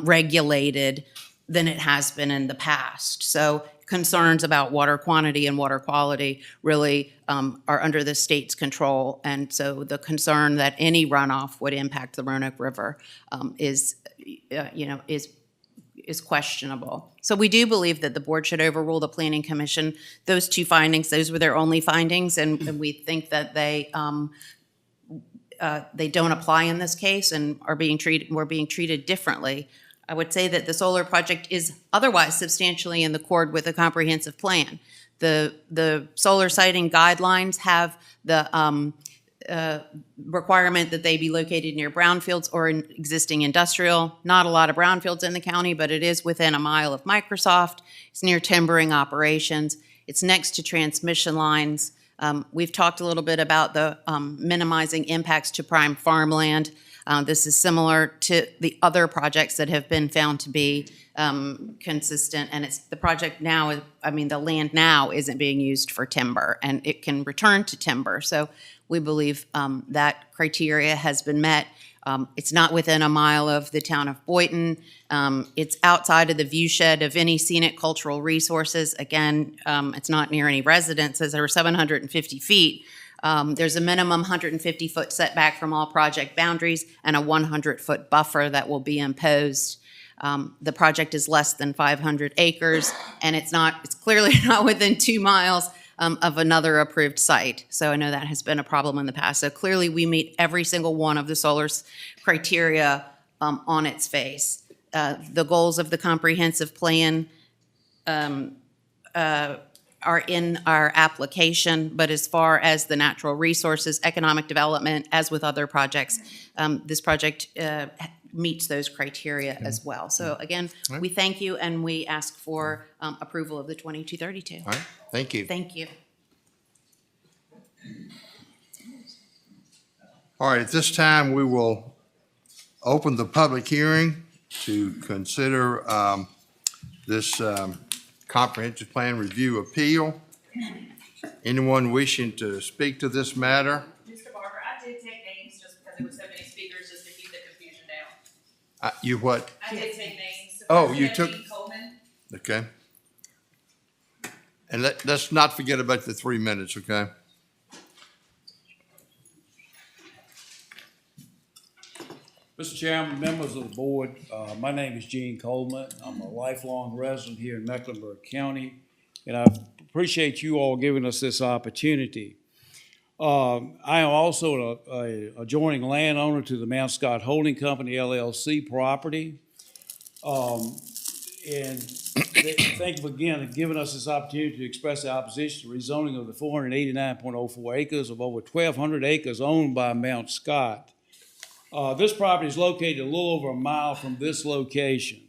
regulated than it has been in the past. So concerns about water quantity and water quality really are under the state's control. And so the concern that any runoff would impact the Roanoke River is questionable. So we do believe that the board should overrule the Planning Commission. Those two findings, those were their only findings, and we think that they don't apply in this case and we're being treated differently. I would say that the solar project is otherwise substantially in accord with the comprehensive plan. The solar siting guidelines have the requirement that they be located near brownfields or in existing industrial. Not a lot of brownfields in the county, but it is within a mile of Microsoft. It's near timbering operations. It's next to transmission lines. We've talked a little bit about the minimizing impacts to prime farmland. This is similar to the other projects that have been found to be consistent, and it's the project now, the land now isn't being used for timber, and it can return to timber. So we believe that criteria has been met. It's not within a mile of the town of Boynton. It's outside of the viewshed of any scenic cultural resources. Again, it's not near any residences. There are 750 feet. There's a minimum 150-foot setback from all project boundaries and a 100-foot buffer that will be imposed. The project is less than 500 acres, and it's clearly not within 2 miles of another approved site. So I know that has been a problem in the past. So clearly we meet every single one of the solar criteria on its face. The goals of the comprehensive plan are in our application, but as far as the natural resources, economic development, as with other projects, this project meets those criteria as well. So again, we thank you and we ask for approval of the 2232. All right, thank you. Thank you. All right, at this time, we will open the public hearing to consider this comprehensive plan review appeal. Anyone wishing to speak to this matter? Mr. Barber, I did take names just because there were so many speakers, just to keep the confusion down. You what? I did take names. Oh, you took. Jean Coleman. Okay. And let's not forget about the 3 minutes, okay? Mr. Chairman, members of the board, my name is Gene Coleman. I'm a lifelong resident here in Mecklenburg County. and I appreciate you all giving us this opportunity. I am also a adjoining landowner to the Mount Scott Holding Company LLC property. And thank you again for giving us this opportunity to express the opposition to rezoning of the 489.04 acres of over 1,200 acres owned by Mount Scott. This property is located a little over a mile from this location.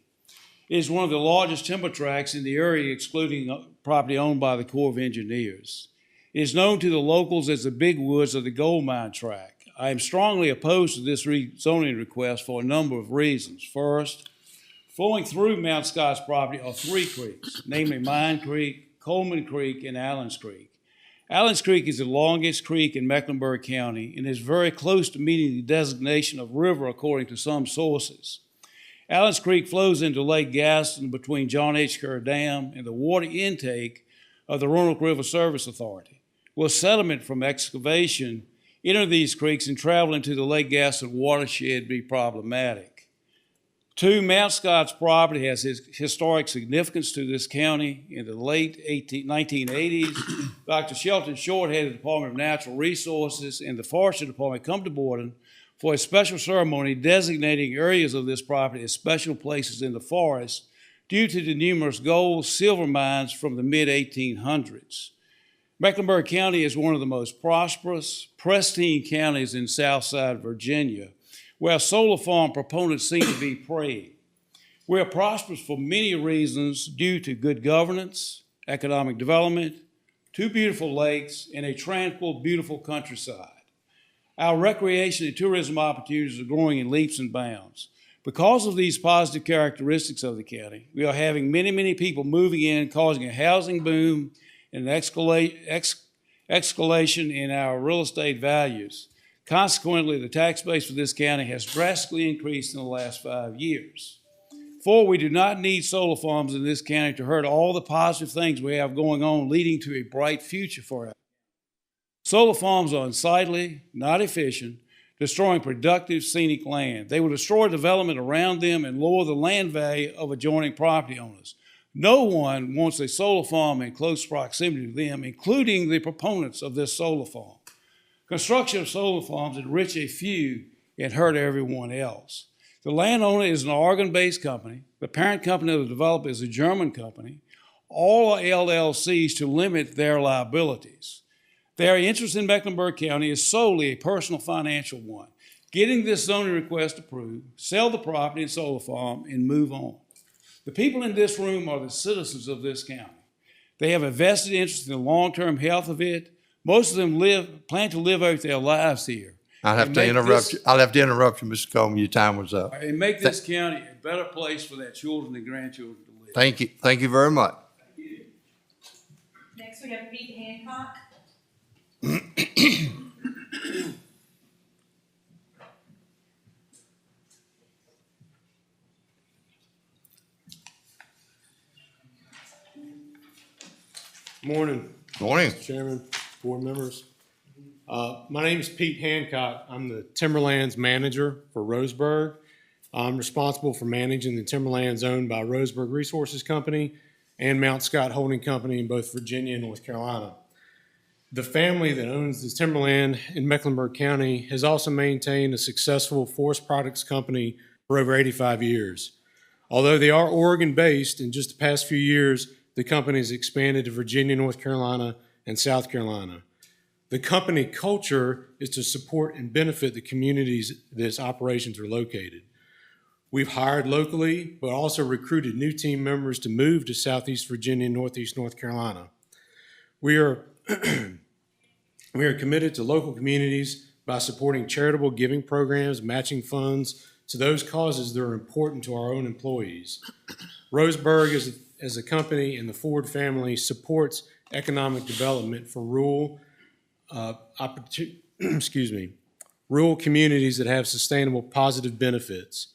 It is one of the largest timber tracts in the area, excluding property owned by the Corps of Engineers. It is known to the locals as the Big Woods of the Gold Mine Tract. I am strongly opposed to this rezoning request for a number of reasons. First, flowing through Mount Scott's property are three creeks, namely Mine Creek, Coleman Creek, and Allens Creek. Allens Creek is the longest creek in Mecklenburg County and is very close to meeting the designation of river according to some sources. Allens Creek flows into Lake Gaston between John H. Kerr Dam and the water intake of the Roanoke River Service Authority. Will sediment from excavation enter these creeks and travel into the Lake Gaston watershed be problematic? Two, Mount Scott's property has historic significance to this county. In the late 1980s, Dr. Shelton Short, head of the Department of Natural Resources and the Forestry Department, come to Borden for a special ceremony designating areas of this property as special places in the forest due to the numerous gold, silver mines from the mid-1800s. Mecklenburg County is one of the most prosperous, pristine counties in Southside Virginia, where solar farm proponents seem to be preying. We are prosperous for many reasons due to good governance, economic development, two beautiful lakes, and a tranquil, beautiful countryside. Our recreation and tourism opportunities are growing in leaps and bounds. Because of these positive characteristics of the county, we are having many people moving in, causing a housing boom and an escalation in our real estate values. Consequently, the tax base for this county has drastically increased in the last 5 years. Four, we do not need solar farms in this county to hurt all the positive things we have going on, leading to a bright future for us. Solar farms are unsightly, not efficient, destroying productive scenic land. They will destroy development around them and lower the land value of adjoining property owners. No one wants a solar farm in close proximity to them, including the proponents of this solar farm. Construction of solar farms enrich a few and hurt everyone else. The landowner is an Oregon-based company. The parent company of the developer is a German company. All are LLCs to limit their liabilities. Their interest in Mecklenburg County is solely a personal financial one. Getting this zoning request approved, sell the property and solar farm, and move on. The people in this room are the citizens of this county. They have a vested interest in the long-term health of it. Most of them plan to live out their lives here. I'll have to interrupt you, Mr. Coleman. Your time was up. And make this county a better place for their children and grandchildren to live. Thank you. Thank you very much. Next, we have Pete Hancock. Morning. Morning. Mr. Chairman, board members. My name is Pete Hancock. I'm the Timberlands manager for Roseburg. I'm responsible for managing the timberlands owned by Roseburg Resources Company and Mount Scott Holding Company in both Virginia and North Carolina. The family that owns the timberland in Mecklenburg County has also maintained a successful forest products company for over 85 years. Although they are Oregon-based, in just the past few years, the company has expanded to Virginia, North Carolina, and South Carolina. The company culture is to support and benefit the communities that its operations are located. We've hired locally, but also recruited new team members to move to Southeast Virginia and Northeast North Carolina. We are committed to local communities by supporting charitable giving programs, matching funds to those causes that are important to our own employees. Roseburg as a company and the Ford family supports economic development for rural communities that have sustainable positive benefits.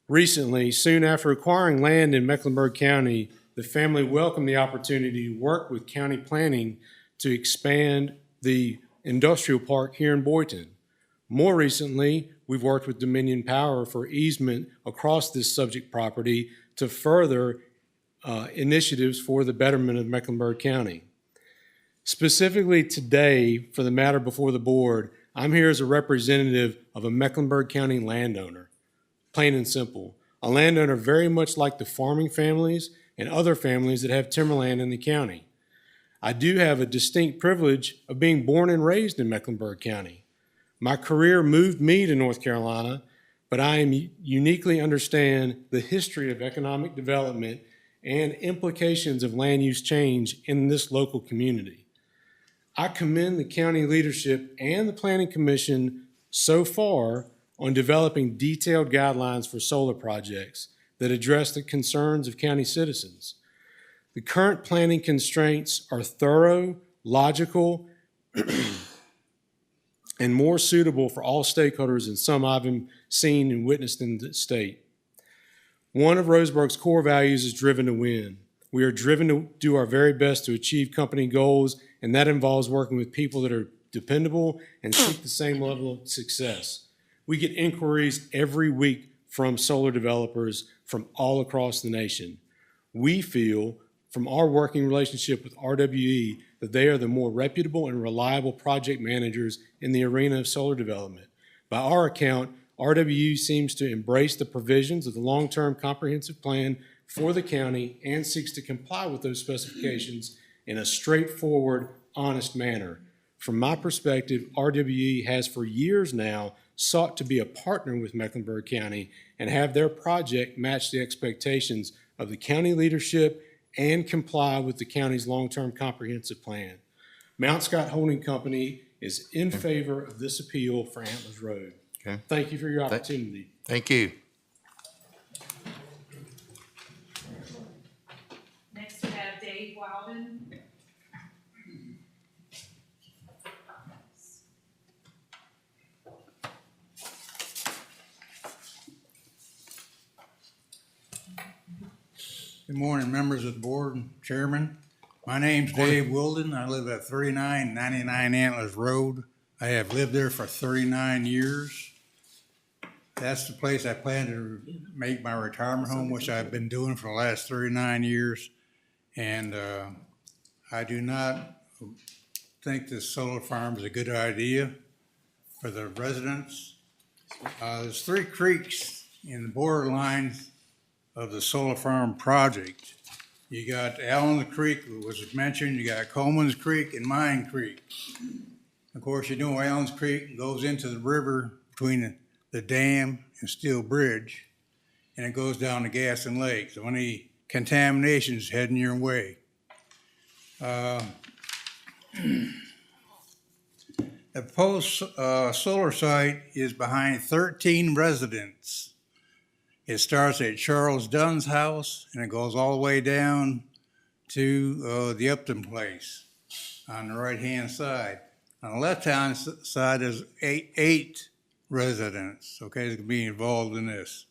Recently, soon after acquiring land in Mecklenburg County, the family welcomed the opportunity to work with county planning to expand the industrial park here in Boynton. More recently, we've worked with Dominion Power for easement across this subject property to further initiatives for the betterment of Mecklenburg County. Specifically today, for the matter before the board, I'm here as a representative of a Mecklenburg County landowner, plain and simple. A landowner very much like the farming families and other families that have timberland in the county. I do have a distinct privilege of being born and raised in Mecklenburg County. My career moved me to North Carolina, but I uniquely understand the history of economic development and implications of land use change in this local community. I commend the county leadership and the Planning Commission so far on developing detailed guidelines for solar projects that address the concerns of county citizens. The current planning constraints are thorough, logical, and more suitable for all stakeholders than some I've seen and witnessed in the state. One of Roseburg's core values is driven to win. We are driven to do our very best to achieve company goals, and that involves working with people that are dependable and seek the same level of success. We get inquiries every week from solar developers from all across the nation. We feel, from our working relationship with RWE, that they are the more reputable and reliable project managers in the arena of solar development. By our account, RWE seems to embrace the provisions of the long-term comprehensive plan for the county and seeks to comply with those specifications in a straightforward, honest manner. From my perspective, RWE has for years now sought to be a partner with Mecklenburg County and have their project match the expectations of the county leadership and comply with the county's long-term comprehensive plan. Mount Scott Holding Company is in favor of this appeal for Antlers Road. Okay. Thank you for your opportunity. Thank you. Next we have Dave Wilden. Good morning, members of the board and chairman. My name's Dave Wilden. I live at 3999 Antlers Road. I have lived there for 39 years. That's the place I plan to make my retirement home, which I've been doing for the last 39 years. And I do not think this solar farm is a good idea for the residents. There's 3 creeks in the borderlines of the solar farm project. You got Allen Creek, which was mentioned, you got Coleman's Creek and Mine Creek. Of course, you know Allen's Creek goes into the river between the dam and Steel Bridge, and it goes down to Gaston Lake. So any contamination's heading your way. The proposed solar site is behind 13 residents. It starts at Charles Dunn's house and it goes all the way down to the Upton place on the right-hand side. On the left-hand side is eight residents, okay, that can be involved in this.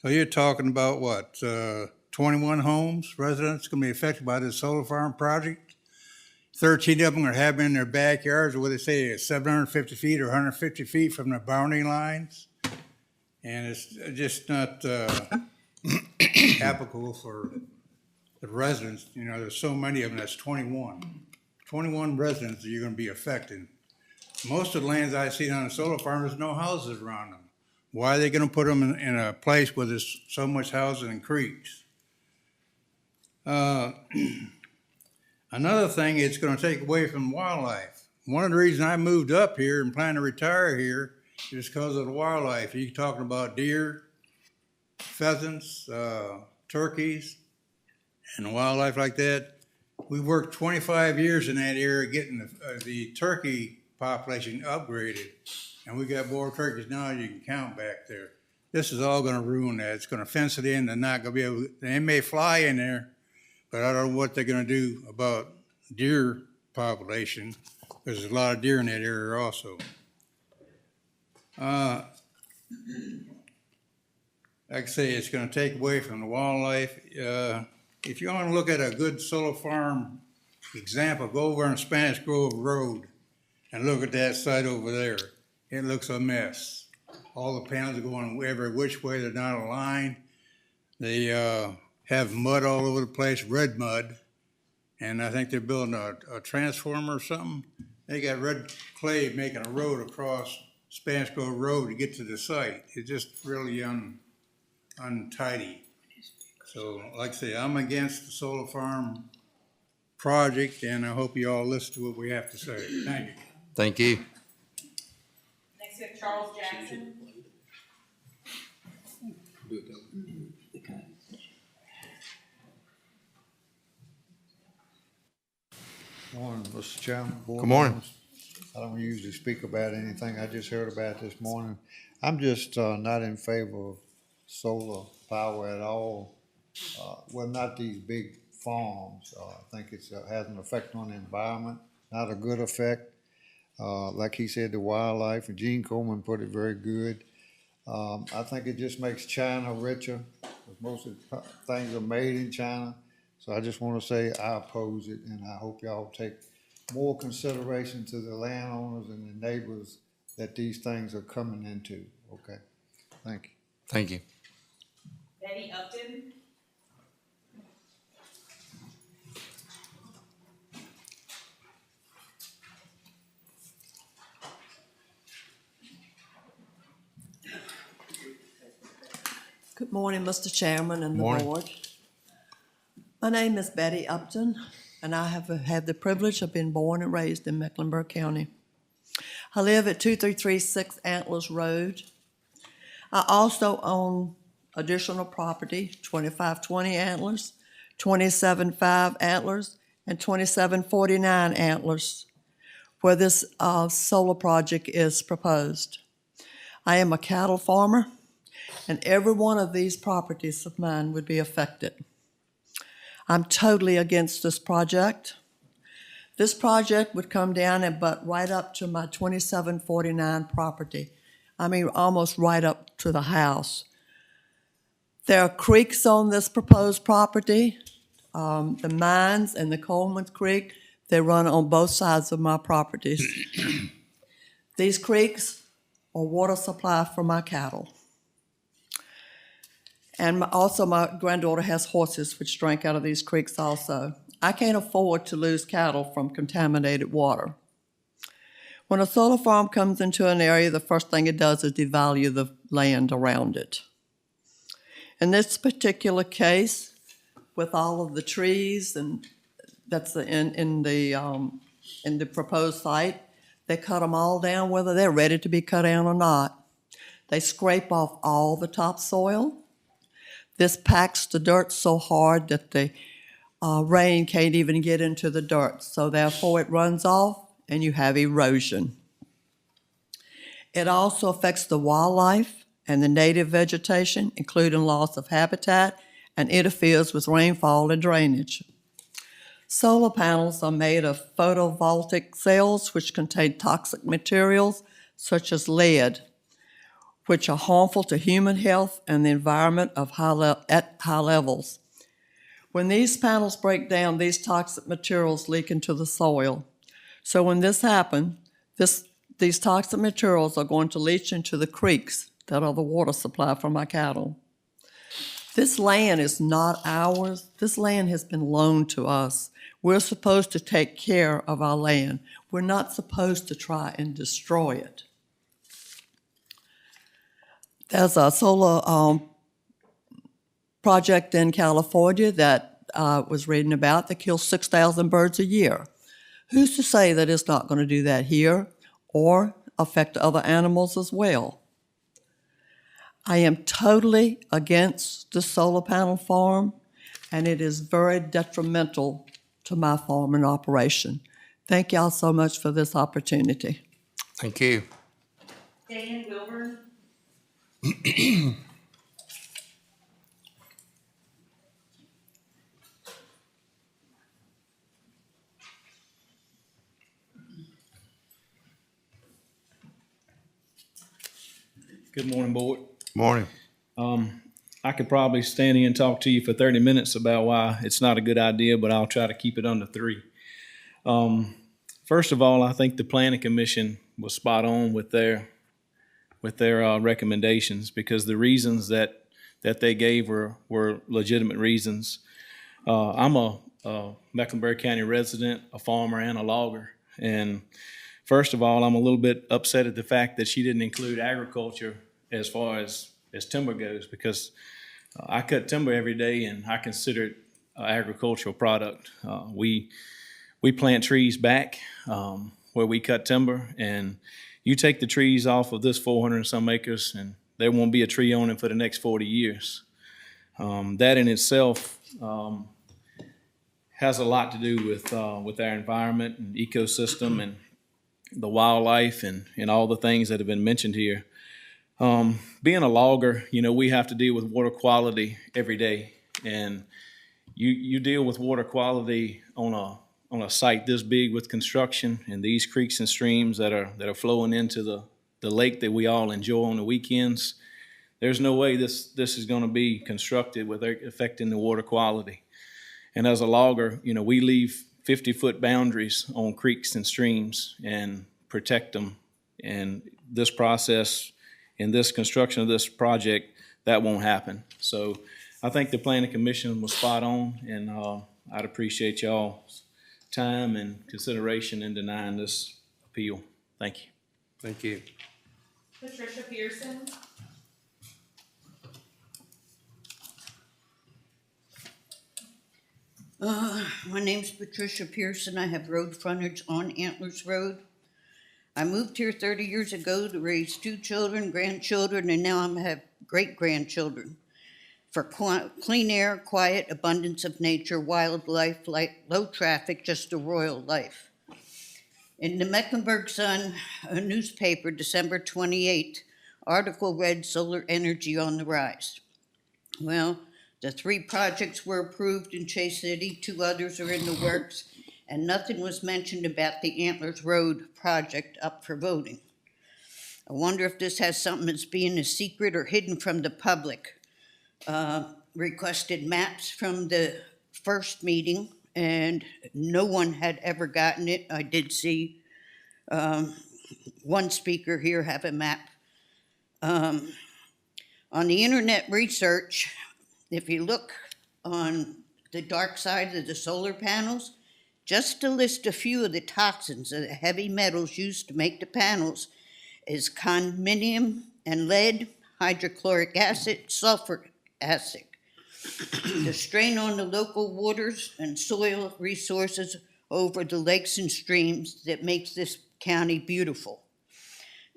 So you're talking about what, 21 homes, residents going to be affected by this solar farm project? 13 of them are having in their backyards, what they say, 750 feet or 150 feet from the boundary lines. And it's just not applicable for the residents. You know, there's so many of them, that's 21. 21 residents that you're going to be affecting. Most of the lands I see on the solar farm, there's no houses around them. Why are they going to put them in a place where there's so much housing and creeks? Another thing, it's going to take away from wildlife. One of the reasons I moved up here and plan to retire here is because of the wildlife. You're talking about deer, pheasants, turkeys, and wildlife like that. We worked 25 years in that area getting the turkey population upgraded, and we got more turkeys now than you can count back there. This is all going to ruin that. It's going to fence it in. They're not going to be able. They may fly in there, but I don't know what they're going to do about deer population, because there's a lot of deer in that area also. Like I say, it's going to take away from the wildlife. If you want to look at a good solar farm example, go over on Spanish Grove Road and look at that site over there. It looks a mess. All the panels are going every which way. They're not aligned. They have mud all over the place, red mud. And I think they're building a transformer or something. They got red clay making a road across Spanish Grove Road to get to the site. It's just really untidy. So like I say, I'm against the solar farm project, and I hope you all listen to what we have to say. Thank you. Thank you. Next we have Charles Jackson. Morning, Mr. Chairman. Board Good morning. members. I don't usually speak about anything. I just heard about it this morning. I'm just not in favor of solar power at all. Well, not these big farms. I think it has an effect on the environment, not a good effect. Like he said, the wildlife, and Gene Coleman put it very good. I think it just makes China richer, because most of the things are made in China. So I just want to say I oppose it, and I hope y'all take more consideration to the landowners and the neighbors that these things are coming into. Okay, thank you. Thank you. Betty Upton. Good morning, Mr. Chairman and the Morning. board. My name is Betty Upton, and I have had the privilege of being born and raised in Mecklenburg County. I live at 2336 Antlers Road. I also own additional property, 2520 Antlers, 275 Antlers, and 2749 Antlers, where this solar project is proposed. I am a cattle farmer, and every one of these properties of mine would be affected. I'm totally against this project. This project would come down and butt right up to my 2749 property. I mean, almost right up to the house. There are creeks on this proposed property. The Mines and the Coleman Creek, they run on both sides of my properties. These creeks are water supply for my cattle. And also my granddaughter has horses which drink out of these creeks also. I can't afford to lose cattle from contaminated water. When a solar farm comes into an area, the first thing it does is devalue the land around it. In this particular case, with all of the trees and that's in the proposed site, they cut them all down whether they're ready to be cut down or not. They scrape off all the topsoil. This packs the dirt so hard that the rain can't even get into the dirt. So therefore it runs off and you have erosion. It also affects the wildlife and the native vegetation, including loss of habitat, and interferes with rainfall and drainage. Solar panels are made of photovoltaic cells which contain toxic materials such as lead, which are harmful to human health and the environment at high levels. When these panels break down, these toxic materials leak into the soil. So when this happens, these toxic materials are going to leach into the creeks that are the water supply for my cattle. This land is not ours. This land has been loaned to us. We're supposed to take care of our land. We're not supposed to try and destroy it. There's a solar project in California that I was reading about that kills 6,000 birds a year. Who's to say that it's not going to do that here or affect other animals as well? I am totally against the solar panel farm, and it is very detrimental to my farming operation. Thank y'all so much for this opportunity. Thank you. Dan Wilburn. Good morning, board. Morning. I could probably stand here and talk to you for 30 minutes about why it's not a good idea, but I'll try to keep it under 3. First of all, I think the Planning Commission was spot on with their recommendations, because the reasons that that they gave were legitimate reasons. I'm a Mecklenburg County resident, a farmer, and a logger. And first of all, I'm a little bit upset at the fact that she didn't include agriculture as far as timber goes, because I cut timber every day and I consider it an agricultural product. We plant trees back where we cut timber, and you take the trees off of this 400 and some acres and there won't be a tree on it for the next 40 years. That in itself has a lot to do with our environment and ecosystem and the wildlife and all the things that have been mentioned here. Being a logger, we have to deal with water quality every day, and you deal with water quality on a site this big with construction and these creeks and streams that are flowing into the lake that we all enjoy on the weekends. There's no way this is going to be constructed without affecting the water quality. And as a logger, we leave 50-foot boundaries on creeks and streams and protect them. And this process, in this construction of this project, that won't happen. So I think the Planning Commission was spot on, and I'd appreciate y'all's time and consideration in denying this appeal. Thank you. Thank you. Patricia Pearson. My name's Patricia Pearson. I have road frontage on Antlers Road. I moved here 30 years ago to raise 2 children, grandchildren, and now I have great-grandchildren. For clean air, quiet, abundance of nature, wildlife, low traffic, just a royal life. In the Mecklenburg Sun, a newspaper, December 28th, article read solar energy on the rise. Well, the 3 projects were approved in Chase City, 2 others are in the works, and nothing was mentioned about the Antlers Road project up for voting. I wonder if this has something that's being a secret or hidden from the public. Requested maps from the first meeting, and no one had ever gotten it. I did see one speaker here have a map. On the internet research, if you look on the dark side of the solar panels, just to list a few of the toxins of the heavy metals used to make the panels is cadmium and lead, hydrochloric acid, sulfuric acid. The strain on the local waters and soil resources over the lakes and streams that makes this county beautiful.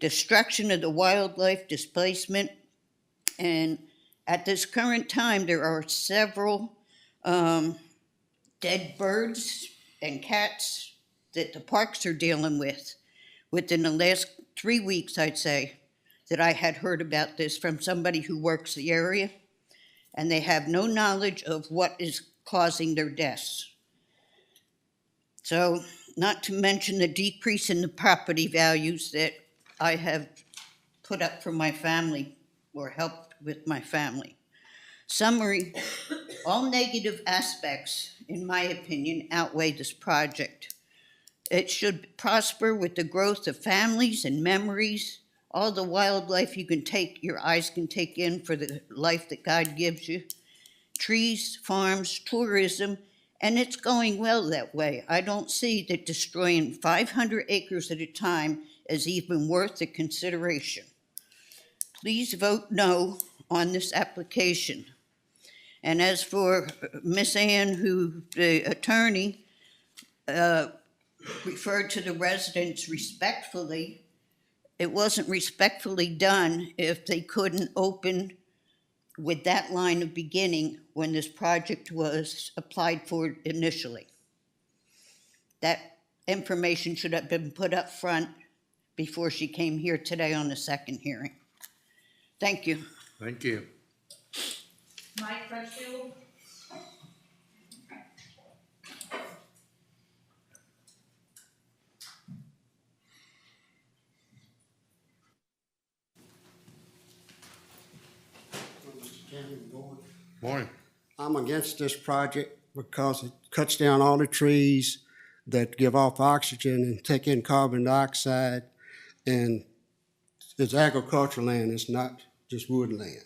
Destruction of the wildlife, displacement, and at this current time, there are several dead birds and cats that the parks are dealing with within the last 3 weeks, I'd say, that I had heard about this from somebody who works the area, and they have no knowledge of what is causing their deaths. So, not to mention the decrease in the property values that I have put up for my family or helped with my family. Summary, all negative aspects, in my opinion, outweigh this project. It should prosper with the growth of families and memories, all the wildlife your eyes can take in for the life that God gives you, trees, farms, tourism, and it's going well that way. I don't see that destroying 500 acres at a time is even worth the consideration. Please vote no on this application. And as for Miss Ann, who the attorney referred to the residents respectfully, it wasn't respectfully done if they couldn't open with that line of beginning when this project was applied for initially. That information should have been put up front before she came here today on the second hearing. Thank you. Thank you. Mike Crutchfield. Morning. I'm against this project because it cuts down all the trees that give off oxygen and take in carbon dioxide, and it's agricultural land, it's not just woodland.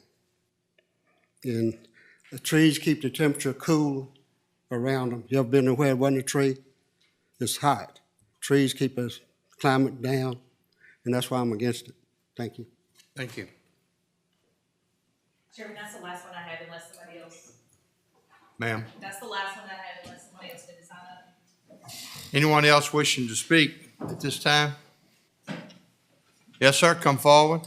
and the trees keep the temperature cool around them. You ever been where it wasn't a tree? It's hot. Trees keep us climate down, and that's why I'm against it. Thank you. Thank you. Chairman, that's the last one I have unless somebody else. Ma'am. That's the last one I have unless somebody else didn't sign up. Anyone else wishing to speak at this time? Yes, sir, come forward.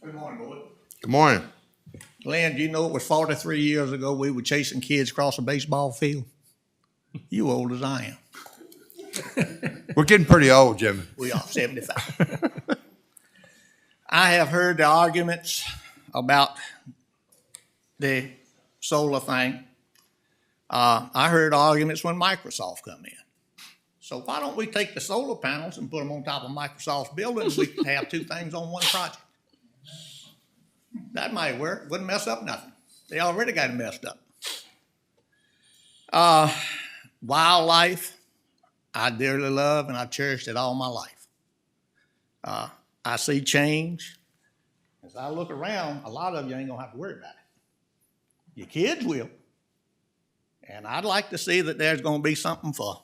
Good morning, board. Good morning. Glenn, do you know it was 43 years ago we were chasing kids across a baseball field? You old as I am. We're getting pretty old, Jimmy. We are 75. I have heard the arguments about the solar thing. I heard arguments when Microsoft come in. So why don't we take the solar panels and put them on top of Microsoft's building? We can have two things on one project. That might work. Wouldn't mess up nothing. They already got it messed up. Wildlife, I dearly love and I've cherished it all my life. I see change. As I look around, a lot of you ain't gonna have to worry about it. Your kids will. And I'd like to see that there's gonna be something for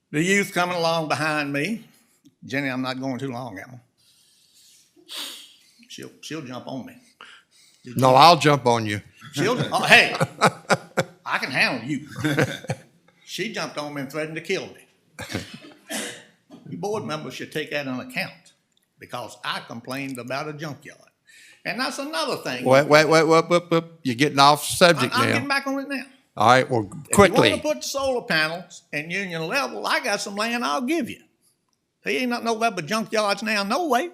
the youth coming along behind me. Jenny, I'm not going too long, am I? She'll jump on me. No, I'll jump on you. Hey, I can handle you. She jumped on me and threatened to kill me. You board members should take that into account because I complained about a junkyard. And that's another thing. Wait. You're getting off subject now. I'm getting back on it now. All right, well, quickly. If you want to put solar panels in Union Level, I got some land I'll give you. There ain't nothing over there but junkyards now, no way.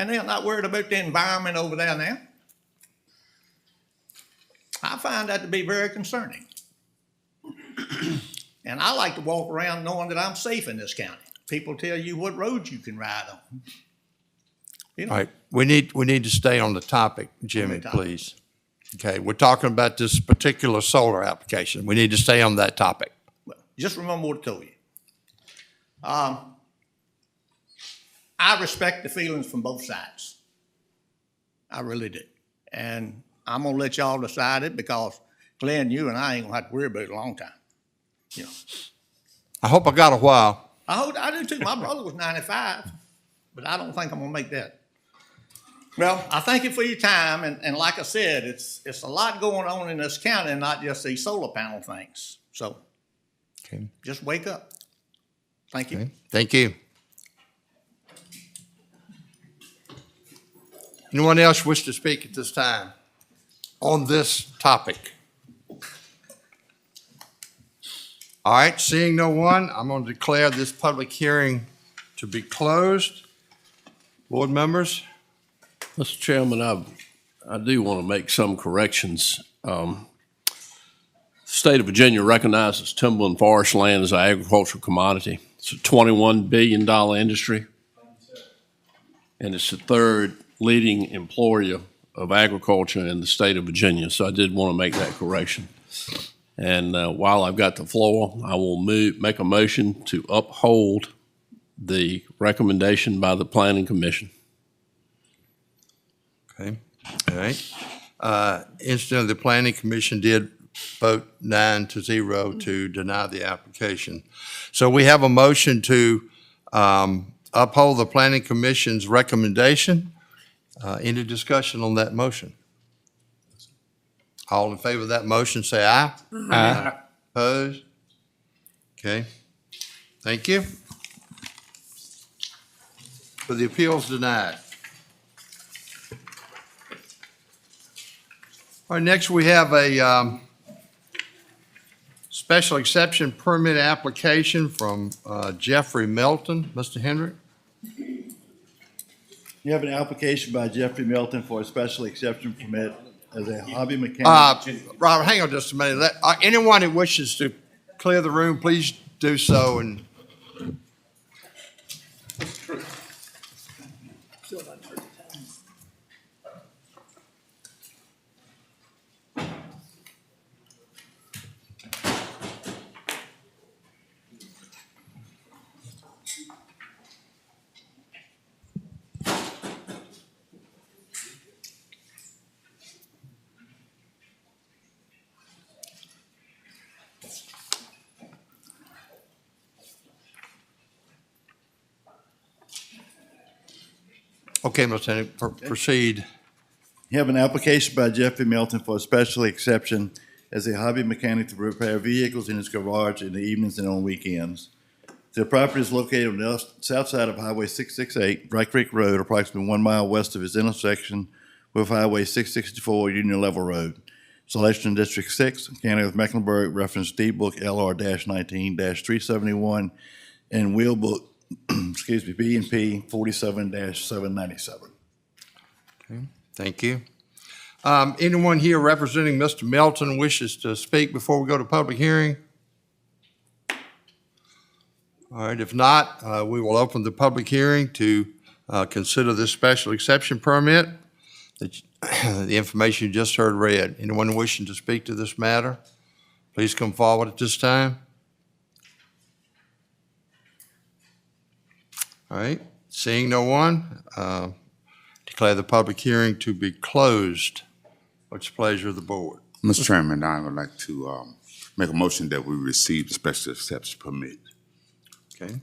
And they're not worried about the environment over there now. I find that to be very concerning. And I like to walk around knowing that I'm safe in this county. People tell you what roads you can ride on. You know, All right, we need to stay on the topic, Jimmy, please. Okay, we're talking about this particular solar application. We need to stay on that topic. just remember what I told you. I respect the feelings from both sides. I really do. And I'm gonna let y'all decide it because Glenn, you and I ain't gonna have to worry about it a long time. You know. I hope I got a while. I do too. My brother was 95, but I don't think I'm gonna make that. Well, I thank you for your time, and like I said, it's a lot going on in this county, and not just these solar panel things. So, just wake up. Thank you. Okay. Thank you. Anyone else wish to speak at this time on this topic? All right, seeing no one, I'm going to declare this public hearing to be closed. Board members? Mr. Chairman, I do want to make some corrections. The state of Virginia recognizes timber and forest land as an agricultural commodity. It's a $21 billion industry, and it's the third leading employer of agriculture in the state of Virginia. So I did want to make that correction. And while I've got the floor, I will make a motion to uphold the recommendation by the Planning Commission. Okay, all right. Incidentally, the Planning Commission did vote 9-0 to deny the application. So we have a motion to uphold the Planning Commission's recommendation. Any discussion on that motion? All in favor of that motion, say aye. Aye. Opposed? Okay. Thank you. So the appeal's denied. All right, next we have a special exception permit application from Jeffrey Melton. Mr. Hendrick? You have an application by Jeffrey Melton for a special exception permit as a hobby mechanic. Robert, hang on just a minute. Anyone who wishes to clear the room, please do so. And Okay, Mr. Henning, proceed. You have an application by Jeffrey Melton for a special exception as a hobby mechanic to repair vehicles in his garage in the evenings and on weekends. The property is located on the south side of Highway 668, Dry Creek Road, approximately 1 mile west of his intersection with Highway 664, Union Level Road. Selection District 6, County of Mecklenburg, reference deed book LR-19-371 and wheel book, excuse me, B&P 47-797. Okay, thank you. Anyone here representing Mr. Melton wishes to speak before we go to public hearing? All right, if not, we will open the public hearing to consider this special exception permit. The information you just heard read. Anyone wishing to speak to this matter, please come forward at this time. All right, seeing no one, declare the public hearing to be closed. What's the pleasure of the board? Mr. Chairman, I would like to make a motion that we receive the special exception permit. Okay.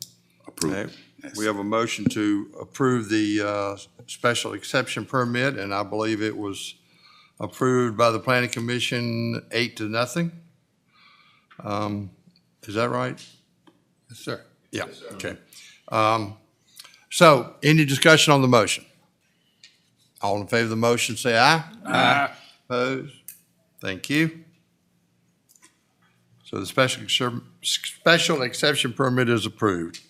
Approved. Okay. Yes. We have a motion to approve the special exception permit, and I believe it was approved by the Planning Commission 8-0. Is that right? Yes, sir. Yeah, yes, sir. Okay. So, any discussion on the motion? All in favor of the motion, say aye. Aye. Opposed? Thank you. So the special exception permit is approved.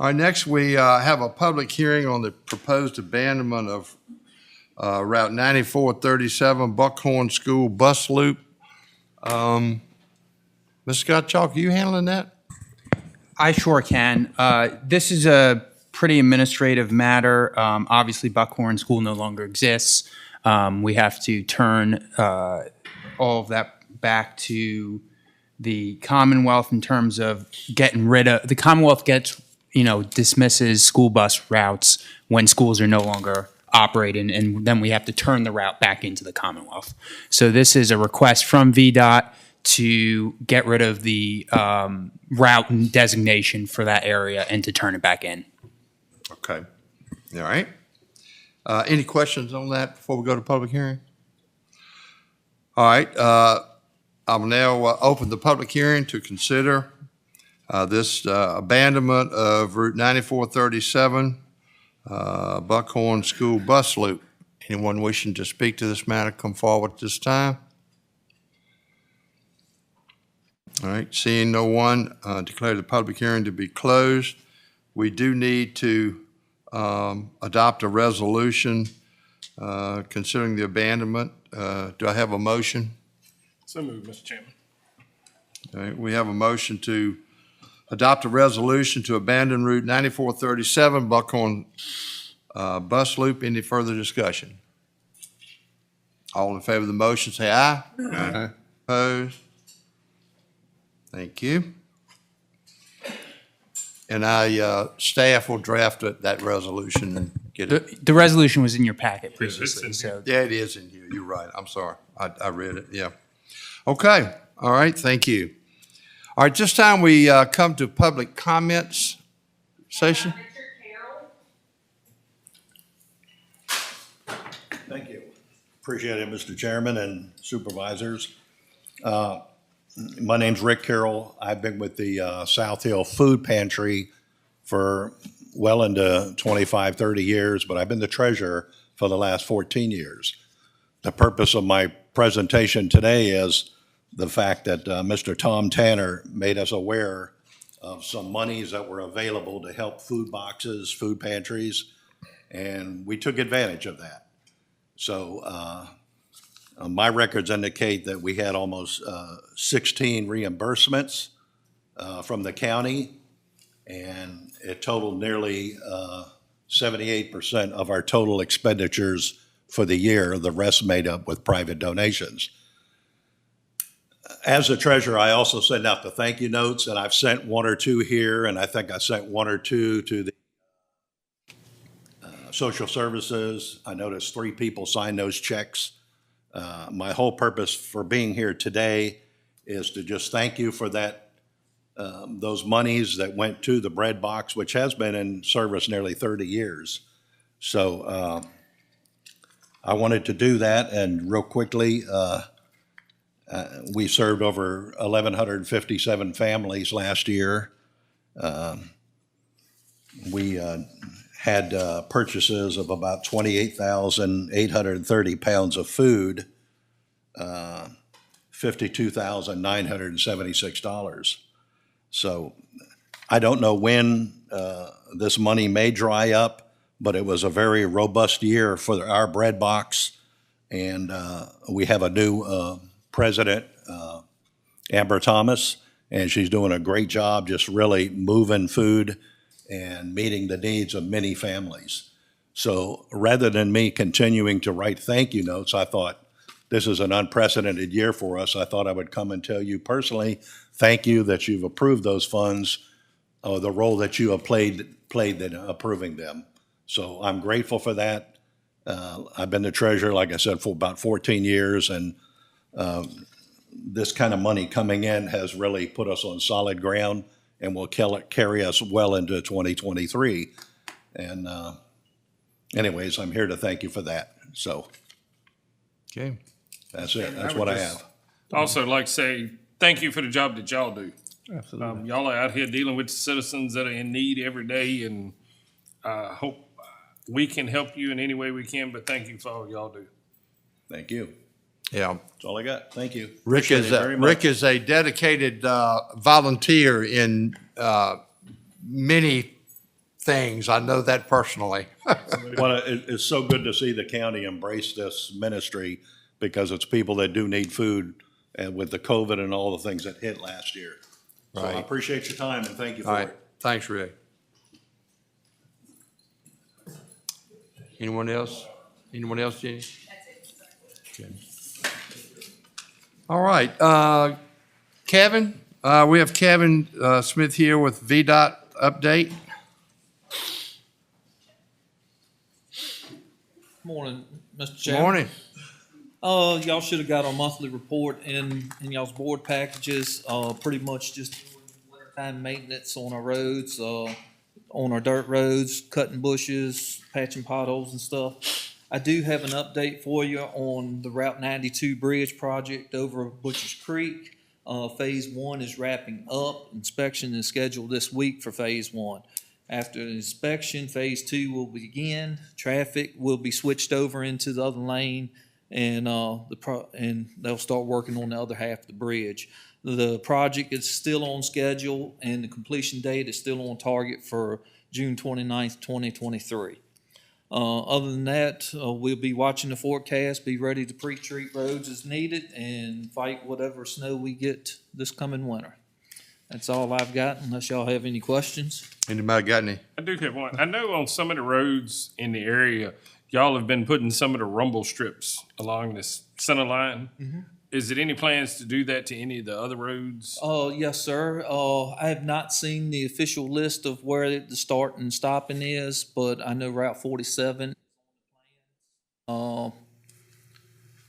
All right, next we have a public hearing on the proposed abandonment of Route 9437 Buckhorn School Bus Loop. Mr. Scott Chalk, are you handling that? I sure can. This is a pretty administrative matter. Obviously, Buckhorn School no longer exists. We have to turn all of that back to the Commonwealth in terms of getting rid of, the Commonwealth gets, dismisses school bus routes when schools are no longer operating, and then we have to turn the route back into the Commonwealth. So this is a request from VDOT to get rid of the route and designation for that area and to turn it back in. Okay. All right. Any questions on that before we go to public hearing? All right. I will now open the public hearing to consider this abandonment of Route 9437 Buckhorn School Bus Loop. Anyone wishing to speak to this matter, come forward at this time. All right, seeing no one, declare the public hearing to be closed. We do need to adopt a resolution considering the abandonment. Do I have a motion? So moved, Mr. Chairman. All right, we have a motion to adopt a resolution to abandon Route 9437 Buckhorn Bus Loop. Any further discussion? All in favor of the motion, say aye. Aye. Opposed? Thank you. And staff will draft that resolution and get it. The resolution was in your packet previously, so. Yeah, it is in here. You're right. I'm sorry. I read it. Yeah. Okay. All right. Thank you. All right. This time we come to public comments session. Thank you. Appreciate it, Mr. Chairman and supervisors. My name's Rick Carroll. I've been with the South Hill Food Pantry for well into 25, 30 years, but I've been the treasurer for the last 14 years. The purpose of my presentation today is the fact that Mr. Tom Tanner made us aware of some monies that were available to help food boxes, food pantries, and we took advantage of that. So my records indicate that we had almost 16 reimbursements from the county, and it totaled nearly 78% of our total expenditures for the year, the rest made up with private donations. As the treasurer, I also send out the thank you notes, and I've sent one or two here, and I think I sent one or two to the social services. I noticed 3 people signed those checks. My whole purpose for being here today is to just thank you for that, those monies that went to the bread box, which has been in service nearly 30 years. So I wanted to do that, and real quickly, we served over 1,157 families last year. We had purchases of about 28,830 pounds of food, $52,976. So I don't know when this money may dry up, but it was a very robust year for our bread box. And we have a new president, Amber Thomas, and she's doing a great job just really moving food and meeting the needs of many families. So rather than me continuing to write thank you notes, I thought this is an unprecedented year for us. I thought I would come and tell you personally, thank you that you've approved those funds, or the role that you have played in approving them. So I'm grateful for that. I've been the treasurer, like I said, for about 14 years, and this kind of money coming in has really put us on solid ground and will carry us well into 2023. And anyways, I'm here to thank you for that. So Okay. that's it. And That's would what I just have. Also like to say, thank you for the job that y'all do. Absolutely. Y'all are out here dealing with citizens that are in need every day, and hope we can help you in any way we can, but thank you for all y'all do. Thank you. Yeah. That's all I got. Thank you. Rick Appreciate is it very much. Rick is a dedicated volunteer in many things. I know that personally. Well, it's so good to see the county embrace this ministry, because it's people that do need food, and with the COVID and all the things that hit last year. So I Right. appreciate your time and thank you All for right. it. Thanks, Rick. Anyone else? Anyone else, Jenny? Okay. All right. Kevin, we have Kevin Smith here with VDOT update. Morning, Mr. Chairman. Morning. Y'all should have got our monthly report in y'all's board packages. Pretty much just wintertime maintenance on our roads, on our dirt roads, cutting bushes, patching potholes and stuff. I do have an update for you on the Route 92 bridge project over Butchers Creek. Phase 1 is wrapping up. Inspection is scheduled this week for Phase 1. After the inspection, Phase 2 will begin. Traffic will be switched over into the other lane, and and they'll start working on the other half of the bridge. The project is still on schedule, and the completion date is still on target for June 29th, 2023. Other than that, we'll be watching the forecast, be ready to pre-treat roads as needed, and fight whatever snow we get this coming winter. That's all I've got, unless y'all have any questions. Anybody got any? I do have one. I know on some of the roads in the area, y'all have been putting some of the rumble strips along this center line. Is it any plans to do that to any of the other roads? Yes, sir. I have not seen the official list of where the start and stopping is, but I know Route 47. Trying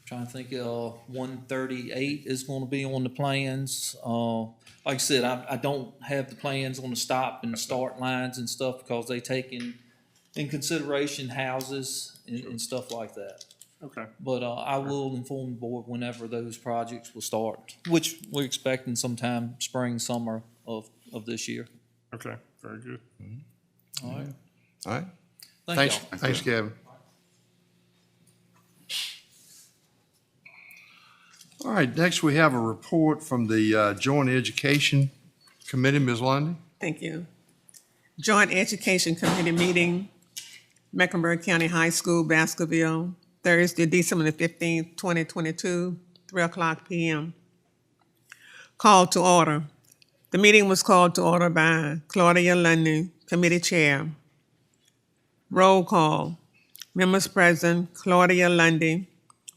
to think, 138 is going to be on the plans. Like I said, I don't have the plans on the stop and start lines and stuff, because they take in consideration houses and stuff like that. Okay. But I will inform the board whenever those projects will start, which we're expecting sometime spring, summer of this year. Okay, very good. All right. All right. Thank y'all. Thanks, Kevin. All right, next we have a report from the Joint Education Committee. Ms. Lundy? Thank you. Joint Education Committee meeting, Mecklenburg County High School, Baskerville, Thursday, December the 15th, 2022, 3:00 p.m. Call to order. The meeting was called to order by Claudia Lundy, Committee Chair. Roll call. Members present, Claudia Lundy,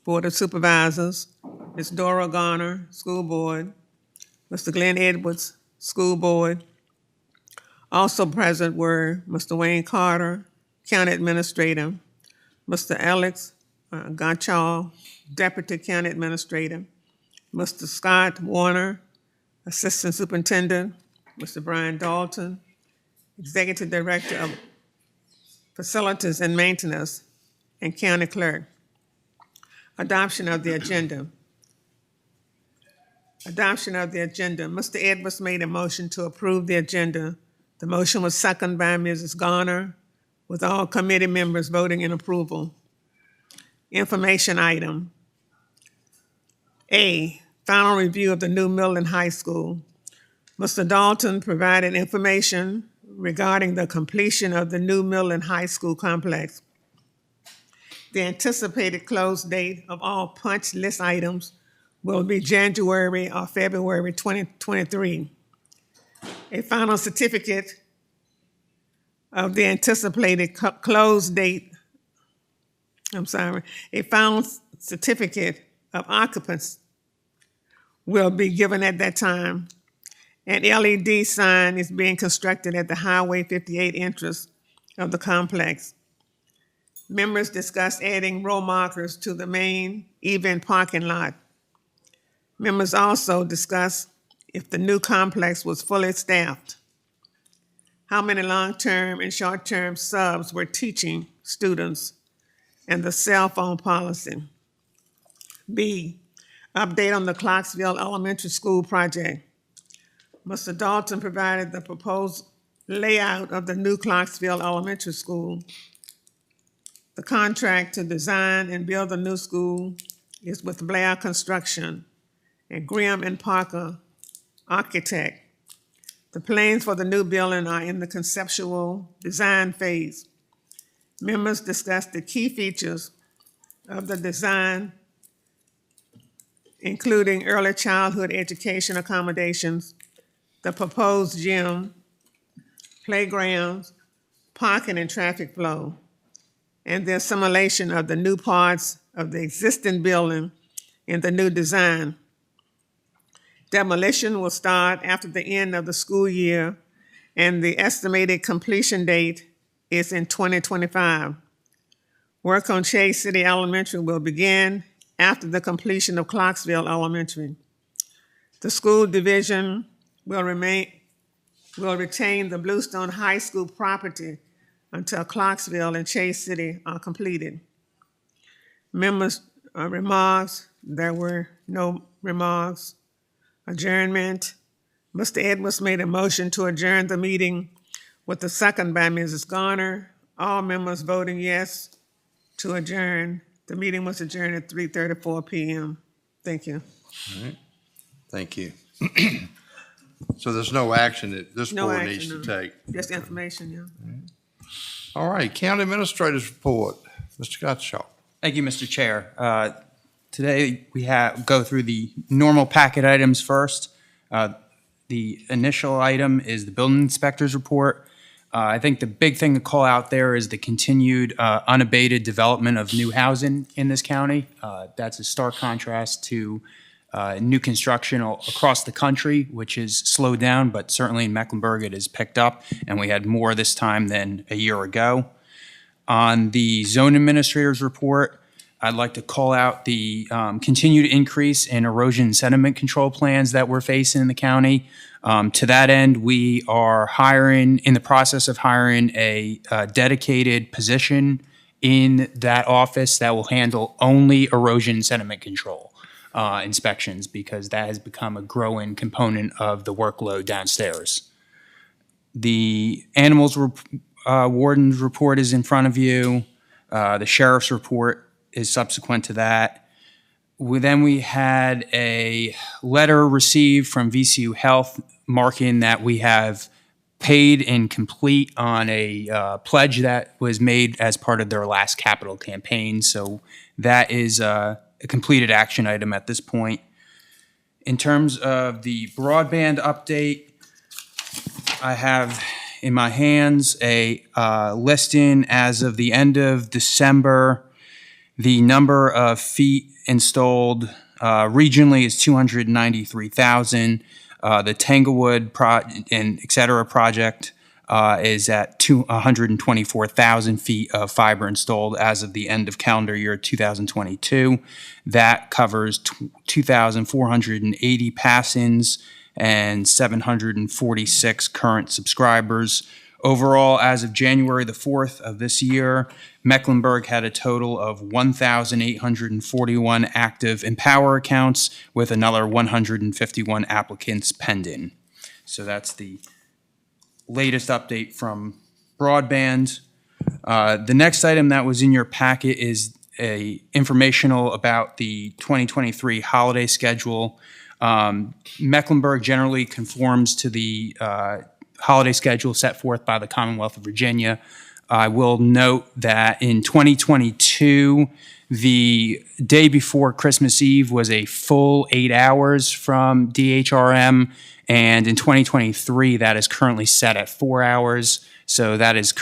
Board of Supervisors, Ms. Dora Garner, School Board, Mr. Glenn Edwards, School Board. Also present were Mr. Wayne Carter, County Administrator, Mr. Alex Gottschall, Deputy County Administrator, Mr. Scott Warner, Assistant Superintendent, Mr. Brian Dalton, Executive Director of facilities and maintenance, and county clerk. Adoption of the agenda. Adoption of the agenda. Mr. Edwards made a motion to approve the agenda. The motion was seconded by Mrs. Garner, with all committee members voting in approval. Information item. A, final review of the new Milton High School. Mr. Dalton provided information regarding the completion of the new Milton High School complex. The anticipated close date of all punch list items will be January or February 2023. A final certificate of the anticipated close date, a final certificate of occupancy will be given at that time. An LED sign is being constructed at the Highway 58 entrance of the complex. Members discussed adding row markers to the main event parking lot. Members also discussed if the new complex was fully staffed, how many long-term and short-term subs were teaching students, and the cell phone policy. B, update on the Clarksville Elementary School project. Mr. Dalton provided the proposed layout of the new Clarksville Elementary School. The contract to design and build the new school is with Blair Construction and Grimm and Parker Architect. The plans for the new building are in the conceptual design phase. Members discussed the key features of the design, including early childhood education accommodations, the proposed gym, playgrounds, parking and traffic flow, and the assimilation of the new parts of the existing building in the new design. Demolition will start after the end of the school year, and the estimated completion date is in 2025. Work on Chase City Elementary will begin after the completion of Clarksville Elementary. The school division will retain the Bluestone High School property until Clarksville and Chase City are completed. Members' remarks, there were no remarks. Adjournment. Mr. Edwards made a motion to adjourn the meeting with the second by Mrs. Garner. All members voting yes to adjourn. The meeting was adjourned at 3:34 p.m. Thank you. All right. Thank you. So there's no action that this No board action, needs to no. take. Just information, yeah. All right, County Administrator's Report. Mr. Gottschalk. Thank you, Mr. Chair. Today, we go through the normal packet items first. The initial item is the building inspector's report. I think the big thing to call out there is the continued unabated development of new housing in this county. That's a stark contrast to new construction across the country, which has slowed down, but certainly in Mecklenburg it has picked up, and we had more this time than a year ago. On the zone administrator's report, I'd like to call out the continued increase in erosion and sediment control plans that we're facing in the county. To that end, we are in the process of hiring a dedicated position in that office that will handle only erosion and sediment control inspections, because that has become a growing component of the workload downstairs. The animals warden's report is in front of you. The sheriff's report is subsequent to that. We had a letter received from VCU Health marking that we have paid and complete on a pledge that was made as part of their last capital campaign. So that is a completed action item at this point. In terms of the broadband update, I have in my hands a listing as of the end of December. The number of feet installed regionally is 293,000. The Tanglewood and et cetera project is at 124,000 feet of fiber installed as of the end of calendar year 2022. That covers 2,480 pass-ins and 746 current subscribers. Overall, as of January the 4th of this year, Mecklenburg had a total of 1,841 active Empower accounts with another 151 applicants pending. So that's the latest update from broadband. The next item that was in your packet is informational about the 2023 holiday schedule. Mecklenburg generally conforms to the holiday schedule set forth by the Commonwealth of Virginia. I will note that in 2022, the day before Christmas Eve was a full 8 hours from DHRM, and in 2023, that is currently set at 4 hours. So that is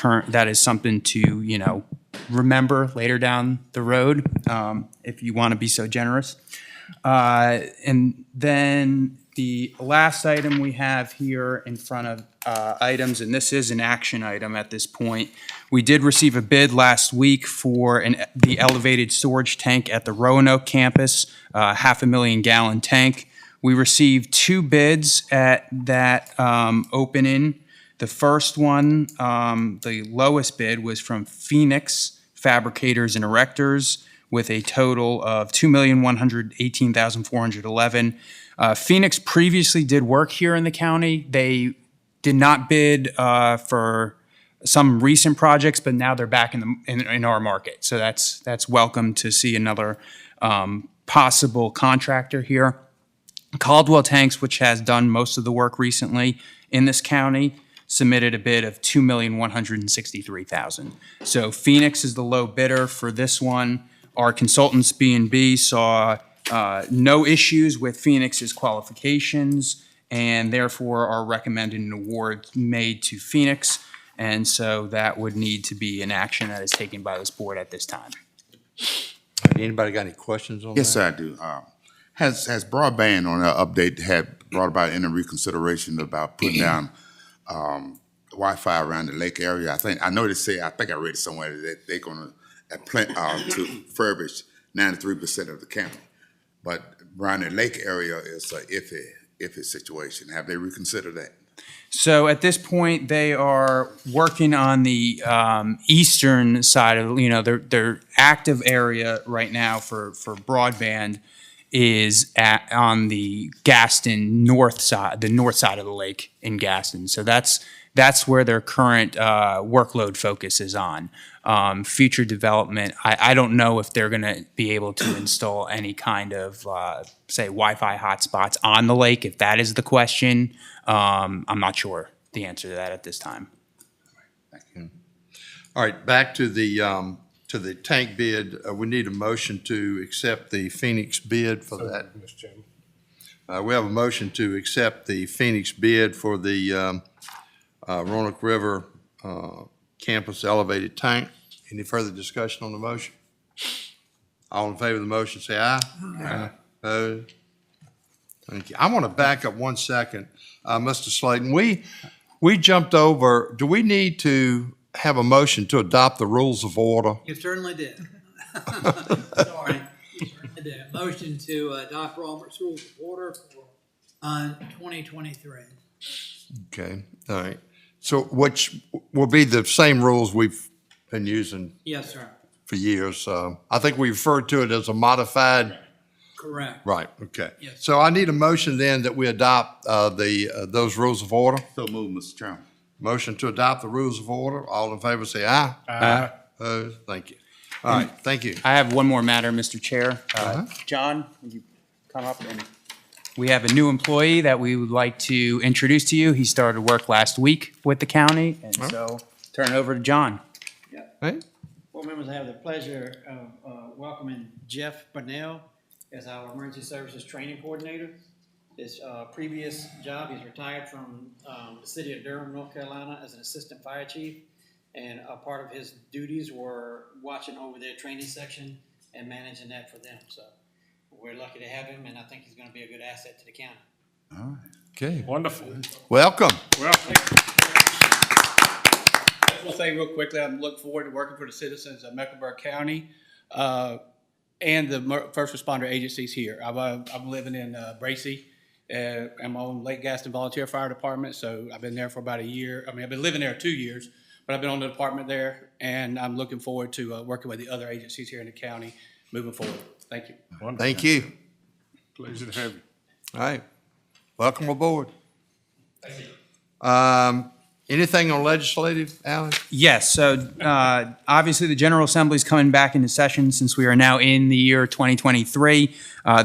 something to, remember later down the road, if you want to be so generous. And then the last item we have here in front of items, and this is an action item at this point. We did receive a bid last week for the elevated storage tank at the Roanoke campus, 500,000 gallon tank. We received 2 bids at that opening. The first one, the lowest bid, was from Phoenix Fabricators and Erectors with a total of $2,118,411. Phoenix previously did work here in the county. They did not bid for some recent projects, but now they're back in our market. So that's welcome to see another possible contractor here. Caldwell Tanks, which has done most of the work recently in this county, submitted a bid of $2,163,000. So Phoenix is the low bidder for this one. Our consultants, B&B, saw no issues with Phoenix's qualifications and therefore are recommending an award made to Phoenix. And so that would need to be an action that is taken by this board at this time. Anybody got any questions on that? Yes, sir, I do. Has broadband on our update had brought about any reconsideration about putting down Wi-Fi around the lake area? I think I read it somewhere that they're going to refurbish 93% of the county, but around the lake area is a iffy situation. Have they reconsidered that? So at this point, they are working on the eastern side of, their active area right now for broadband is on the Gaston north side of the lake in Gaston. So that's where their current workload focus is on. Future development, I don't know if they're going to be able to install any kind of, say, Wi-Fi hotspots on the lake. If that is the question, I'm not sure the answer to that at this time. Thank you. All right, back to the tank bid. We need a motion to accept the Phoenix bid for that. Mr. Chairman. We have a motion to accept the Phoenix bid for the Roanoke River campus elevated tank. Any further discussion on the motion? All in favor of the motion, say aye. Aye. Opposed? Thank you. I want to back up 1 second. Mr. Slayton, we jumped over, do we need to have a motion to adopt the rules of order? You certainly did. Sorry. You certainly did. Motion to adopt Robert's Rules of Order for 2023. Okay, all right. So which will be the same rules we've been using Yes, sir. for years. I think we referred to it as a modified. Correct. Right, okay. Yes. So I need a motion then that we adopt those rules of order. So move, Mr. Chairman. Motion to adopt the rules of order. All in favor say aye. Aye. Opposed? Thank you. All right, thank you. I have one more matter, Mr. Chair. John, will you come up? And we have a new employee that we would like to introduce to you. He started work last week with the county, and so turn it over to John. Hey. Board members, I have the pleasure of welcoming Jeff Burnell as our Emergency Services Training Coordinator. His previous job, he's retired from the city of Durham, North Carolina as an Assistant Fire Chief. And a part of his duties were watching over their training section and managing that for them. So we're lucky to have him, and I think he's going to be a good asset to the county. All right. Okay. Wonderful. Welcome. Welcome. I just want to say real quickly, I look forward to working for the citizens of Mecklenburg County and the first responder agencies here. I'm living in Bracy, I'm on Lake Gaston Volunteer Fire Department, so I've been there for about a year. I mean, I've been living there 2 years, but I've been on the department there, and I'm looking forward to working with the other agencies here in the county moving forward. Thank you. Thank you. Pleasure to have you. All right. Welcome aboard. Anything on legislative, Alan? Yes, so obviously the General Assembly is coming back into session since we are now in the year 2023.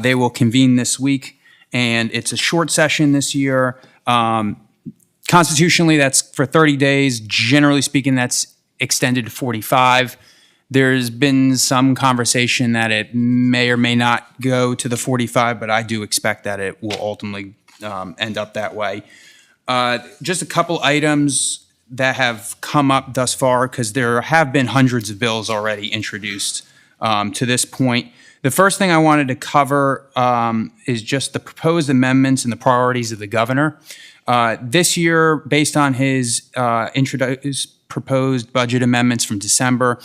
They will convene this week, and it's a short session this year. Constitutionally, that's for 30 days. Generally speaking, that's extended to 45. There's been some conversation that it may or may not go to the 45, but I do expect that it will ultimately end up that way. Just a couple items that have come up thus far, because there have been hundreds of bills already introduced to this point. The first thing I wanted to cover is just the proposed amendments and the priorities of the governor. This year, based on his proposed budget amendments from December,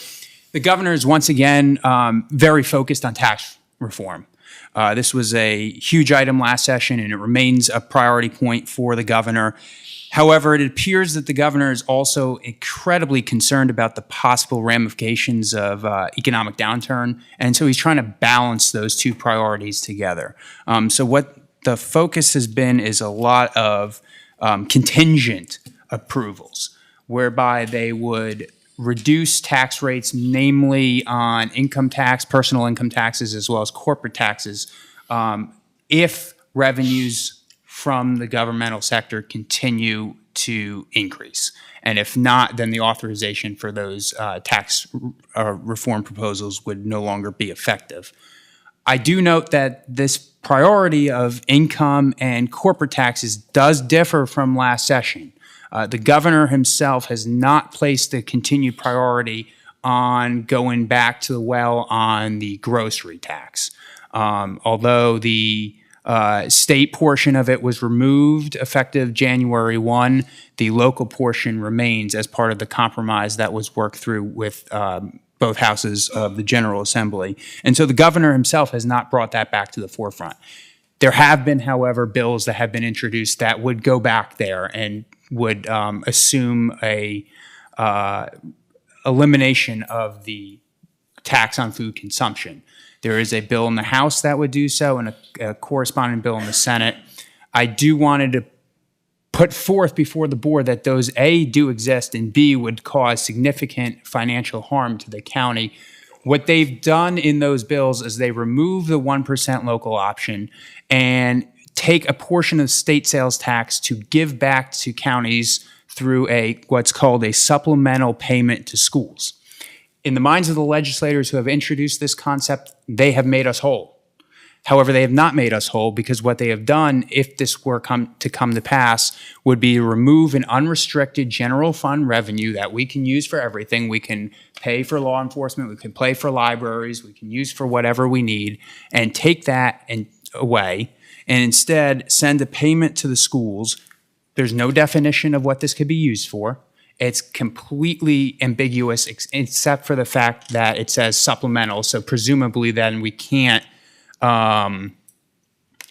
the governor is once again very focused on tax reform. This was a huge item last session, and it remains a priority point for the governor. However, it appears that the governor is also incredibly concerned about the possible ramifications of economic downturn, and so he's trying to balance those two priorities together. So what the focus has been is a lot of contingent approvals, whereby they would reduce tax rates, namely on income tax, personal income taxes, as well as corporate taxes, if revenues from the governmental sector continue to increase. And if not, then the authorization for those tax reform proposals would no longer be effective. I do note that this priority of income and corporate taxes does differ from last session. The governor himself has not placed a continued priority on going back to the well on the grocery tax. Although the state portion of it was removed effective January 1, the local portion remains as part of the compromise that was worked through with both houses of the General Assembly. And so the governor himself has not brought that back to the forefront. There have been, however, bills that have been introduced that would go back there and would assume a elimination of the tax on food consumption. There is a bill in the House that would do so and a corresponding bill in the Senate. I do wanted to put forth before the board that those A, do exist, and B, would cause significant financial harm to the county. What they've done in those bills is they remove the 1% local option and take a portion of state sales tax to give back to counties through what's called a supplemental payment to schools. In the minds of the legislators who have introduced this concept, they have made us whole. However, they have not made us whole, because what they have done, if this were come to pass, would be to remove an unrestricted general fund revenue that we can use for everything. We can pay for law enforcement, we can pay for libraries, we can use for whatever we need, and take that away, and instead send a payment to the schools. There's no definition of what this could be used for. It's completely ambiguous, except for the fact that it says supplemental. So presumably then we can't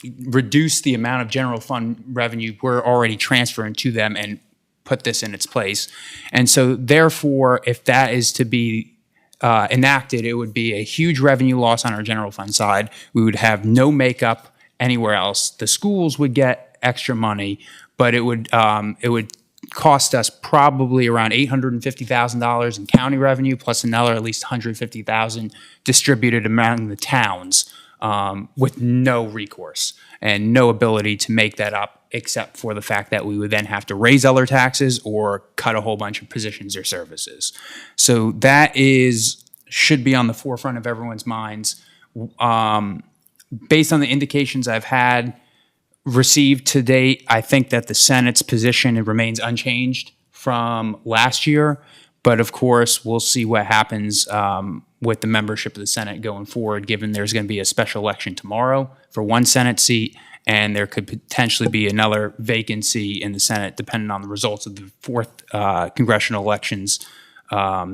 reduce the amount of general fund revenue we're already transferring to them and put this in its place. And so therefore, if that is to be enacted, it would be a huge revenue loss on our general fund side. We would have no makeup anywhere else. The schools would get extra money, but it would cost us probably around $850,000 in county revenue, plus another at least $150,000 distributed among the towns, with no recourse and no ability to make that up, except for the fact that we would then have to raise other taxes or cut a whole bunch of positions or services. So that should be on the forefront of everyone's minds. Based on the indications I've received to date, I think that the Senate's position remains unchanged from last year. But of course, we'll see what happens with the membership of the Senate going forward, given there's going to be a special election tomorrow for one Senate seat, and there could potentially be another vacancy in the Senate depending on the results of the fourth congressional elections,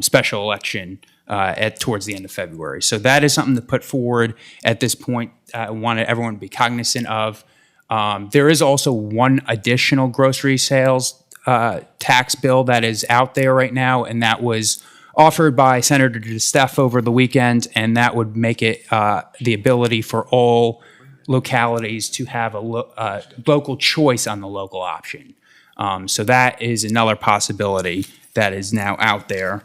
special election towards the end of February. So that is something to put forward at this point. I wanted everyone to be cognizant of. There is also one additional grocery sales tax bill that is out there right now, and that was offered by Senator DeSteph over the weekend, and that would make it the ability for all localities to have a local choice on the local option. So that is another possibility that is now out there.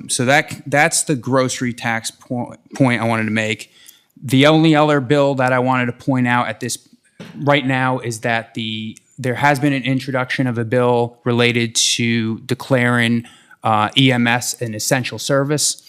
So that's the grocery tax point I wanted to make. The only other bill that I wanted to point out at this right now is that there has been an introduction of a bill related to declaring EMS an essential service.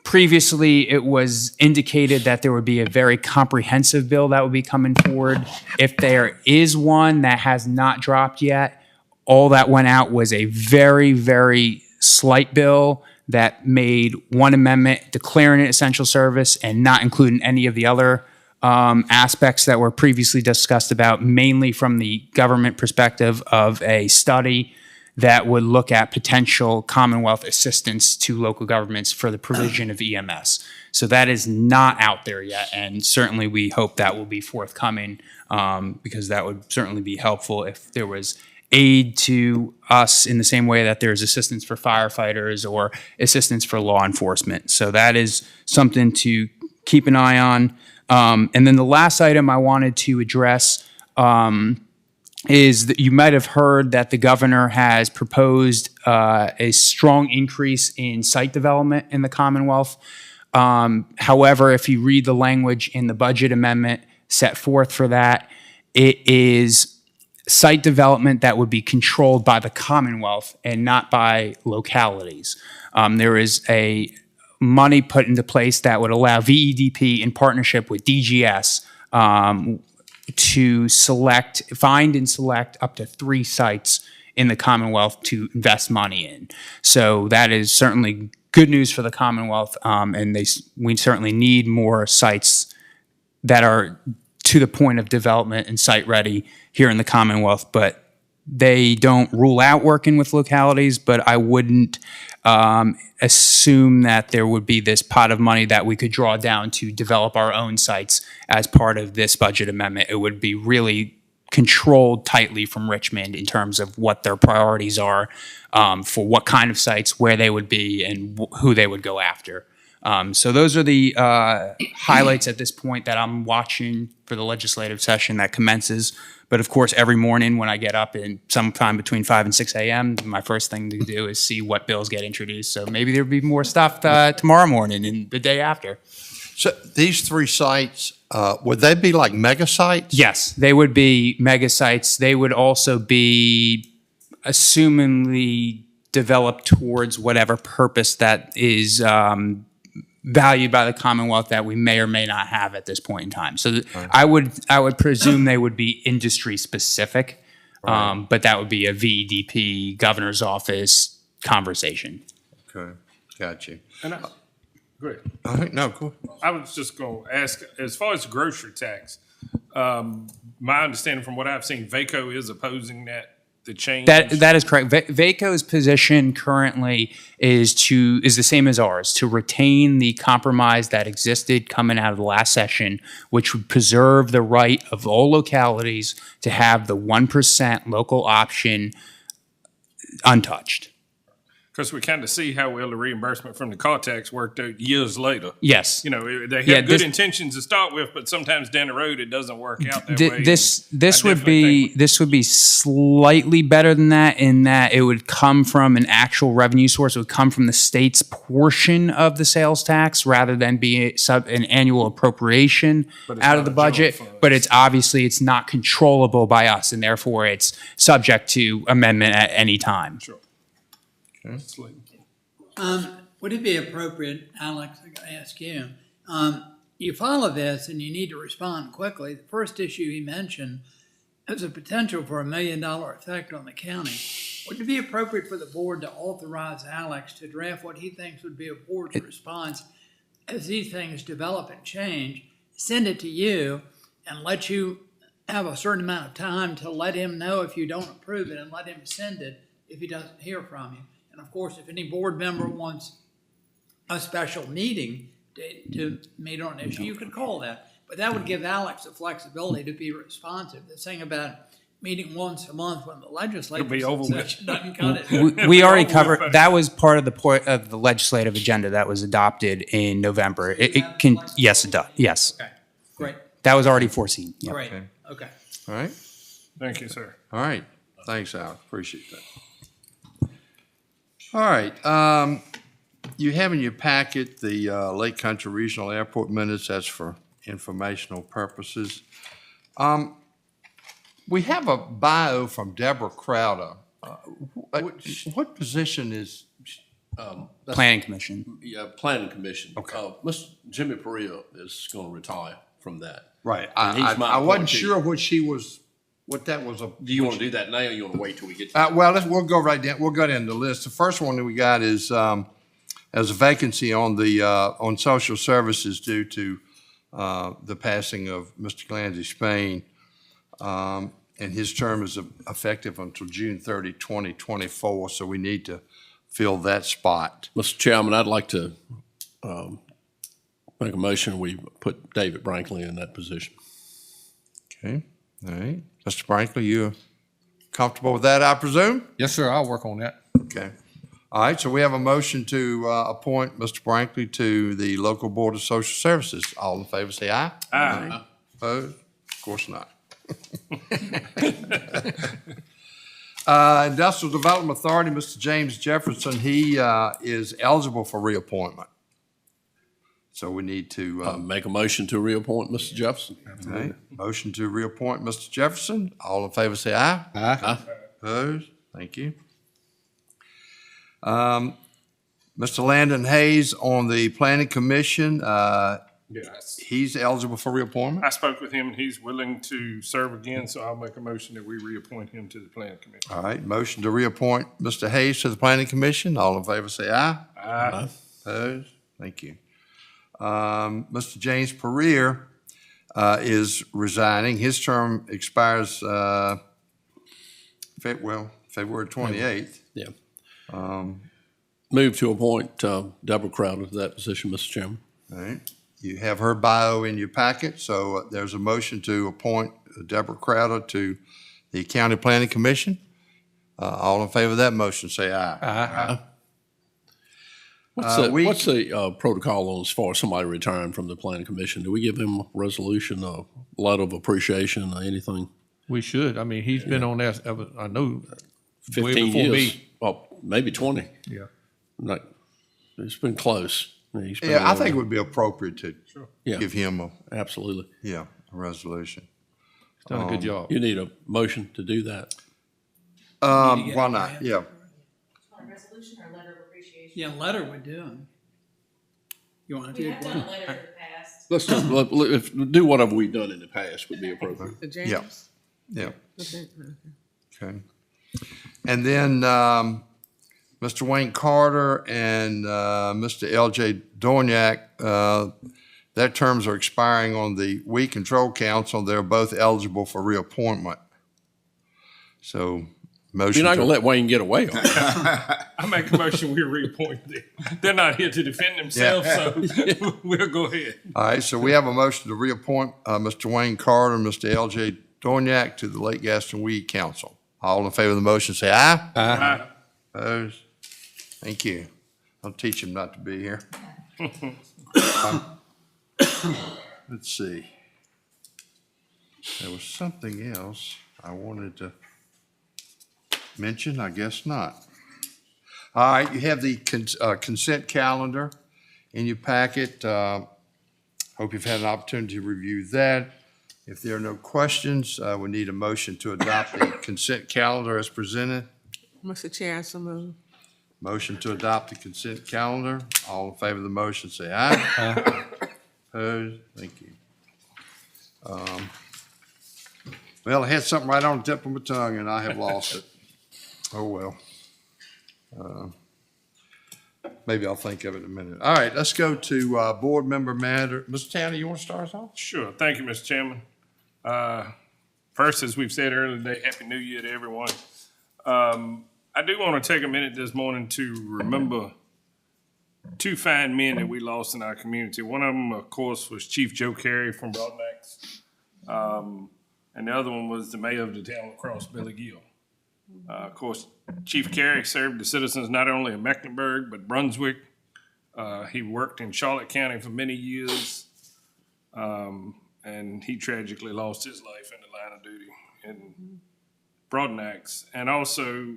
Previously, it was indicated that there would be a very comprehensive bill that would be coming forward. If there is one that has not dropped yet, all that went out was a very, very slight bill that made one amendment declaring it essential service and not including any of the other aspects that were previously discussed about, mainly from the government perspective of a study that would look at potential Commonwealth assistance to local governments for the provision of EMS. So that is not out there yet, and certainly we hope that will be forthcoming because that would certainly be helpful if there was aid to us in the same way that there's assistance for firefighters or assistance for law enforcement. So that is something to keep an eye on. And then the last item I wanted to address is that you might have heard that the governor has proposed a strong increase in site development in the Commonwealth. However, if you read the language in the budget amendment set forth for that, it is site development that would be controlled by the Commonwealth and not by localities. There is a money put into place that would allow VEDP in partnership with DGS to find and select up to 3 sites in the Commonwealth to invest money in. So that is certainly good news for the Commonwealth, and we certainly need more sites that are to the point of development and site ready here in the Commonwealth. But they don't rule out working with localities, but I wouldn't assume that there would be this pot of money that we could draw down to develop our own sites as part of this budget amendment. It would be really controlled tightly from Richmond in terms of what their priorities are for what kind of sites, where they would be, and who they would go after. So those are the highlights at this point that I'm watching for the legislative session that commences. But of course, every morning when I get up in sometime between 5 and 6 a.m., my first thing to do is see what bills get introduced. So maybe there'll be more stuff tomorrow morning and the day after. So these 3 sites, would they be like mega sites? Yes, they would be mega sites. They would also be assumingly developed towards whatever purpose that is valued by the Commonwealth that we may or may not have at this point in time. So I would presume they would be industry specific, but that would be a VEDP governor's office conversation. Okay, got you. And Great. No, cool. I was just going to ask, as far as grocery tax, my understanding from what I've seen, VACO is opposing the change. That is correct. VACO's position currently is the same as ours, to retain the compromise that existed coming out of the last session, which would preserve the right of all localities to have the 1% local option untouched. Because we kind of see how well the reimbursement from the car tax worked out years later. Yes. You know, they have good intentions to start with, but sometimes down the road it doesn't work out that way. This would be slightly better than that, in that it would come from an actual revenue source. It would come from the state's portion of the sales tax rather than be an annual appropriation out of the budget. But it's not controllable by us, and therefore it's subject to amendment at any time. Sure. Would it be appropriate, Alex, I gotta ask you, you follow this and you need to respond quickly. The first issue he mentioned is a potential for $1 million effect on the county. Would it be appropriate for the board to authorize Alex to draft what he thinks would be a board's response as these things develop and change, send it to you, and let you have a certain amount of time to let him know if you don't approve it, and let him send it if he doesn't hear from you? And of course, if any board member wants a special meeting to meet on an issue, you could call that. But that would give Alex the flexibility to be responsive. The thing about meeting once a month when the legislative be over with. session doesn't cut it. We already covered, that was part of the point of the legislative agenda that was adopted in November. It can, yes, it does, yes. Okay, great, That was already foreseen. Yeah. great, okay. All right, Thank you, sir. all right. Thanks, Al. Appreciate that. All right, you have in your packet the Lake Country Regional Airport minutes. That's for informational purposes. We have a bio from Deborah Crowder. What position is, That's- Planning Commission. Yeah, Planning Commission. Okay. Mr. Jimmy Perea is going to retire from that. right, And he's my I wasn't appointee. sure what that was. Do you want to do that now, or you want to wait till we get? Well, we'll go right down, we'll go down the list. The first one that we got is, as a vacancy on the, on social services due to, the passing of Mr. Glancy Spain. And his term is effective until June 30, 2024, so we need to fill that spot. Mr. Chairman, I'd like to make a motion, we put David Brankley in that position. Okay, all right. Mr. Brankley, you comfortable with that, I presume? Yes, sir, I'll work on that. Okay. All right, so we have a motion to appoint Mr. Brankley to the Local Board of Social Services. All in favor, say aye. Aye. Opposed? Of course not. Industrial Development Authority, Mr. James Jefferson, he is eligible for reappointment. So we need to. Make a motion to reappoint Mr. Jefferson. All right, motion to reappoint Mr. Jefferson. All in favor, say aye. Aye. Opposed? Thank you. Mr. Landon Hayes on the Planning Commission, Yes. he's eligible for reappointment. I spoke with him and he's willing to serve again, so I'll make a motion that we reappoint him to the planning commission. All right, motion to reappoint Mr. Hayes to the Planning Commission. All in favor, say aye. Aye. Opposed? Thank you. Mr. James Pereira is resigning. His term expires, February 28th. Yeah. Um, Move to appoint Deborah Crowder to that position, Mr. Chairman. All right, you have her bio in your packet, so there's a motion to appoint Deborah Crowder to the County Planning Commission. All in favor of that motion, say aye. Aye. What's the protocol on as far as somebody retiring from the planning commission? Do we give him a resolution, a letter of appreciation, or anything? We should. I mean, he's been on that, I know, way 15 before years. me. Well, maybe 20. Yeah. Like, it's been close. He's been Yeah, I around. think it would be appropriate to Yeah. give him a, Absolutely. a resolution. He's done a good job. You need a motion to do that. Why not? Yeah. On a resolution or letter of appreciation? Yeah, letter would do them. You want to We do have done a letter in the past. Let's just, do whatever we've done in the past would be appropriate. The Yeah. James? Yeah. Okay. Okay. And then, Mr. Wayne Carter and, Mr. LJ Dorniak, their terms are expiring on the Weed Control Council. They're both eligible for reappointment. So, motion. You're not to- gonna let Wayne get away on it. I make a motion, we reappoint them. They're not here to defend themselves, so we'll go ahead. All right, so we have a motion to reappoint, Mr. Wayne Carter and Mr. LJ Dorniak to the Lake Gaston Weed Council. All in favor of the motion, say aye. Aye. Opposed? Thank you. I'll teach him not to be here. Let's see. There was something else I wanted to mention, I guess not. All right, you have the consent calendar in your packet. Hope you've had an opportunity to review that. If there are no questions, we need a motion to adopt the consent calendar as presented. Mr. Chair, so move. Motion to adopt the consent calendar. All in favor of the motion, say aye. Opposed? Thank you. Well, I had something right on the tip of my tongue and I have lost it. Oh, well. Maybe I'll think of it in a minute. All right, let's go to board member matter. Mr. Tanner, you want to start us off? Sure. Thank you, Mr. Chairman. First, as we've said earlier today, Happy New Year to everyone. I do want to take a minute this morning to remember two fine men that we lost in our community. One of them, of course, was Chief Joe Carey from Broadnax. And the other one was the mayor of the town of La Crosse, Billy Gill. Of course, Chief Carey served the citizens not only of Mecklenburg, but Brunswick. He worked in Charlotte County for many years. And he tragically lost his life in the line of duty in Broadnax. And also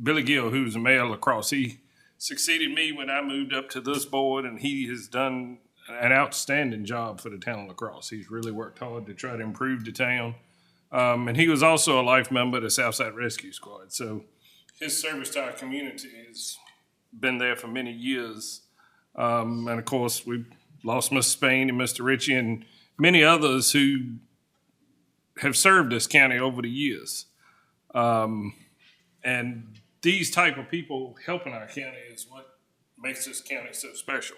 Billy Gill, who was the mayor of La Crosse, he succeeded me when I moved up to this board, and he has done an outstanding job for the town of La Crosse. He's really worked hard to try to improve the town. And he was also a life member of the Southside Rescue Squad. So his service to our community has been there for many years. And of course, we've lost Mr. Spain and Mr. Ritchie and many others who have served this county over the years. And these type of people helping our county is what makes this county so special.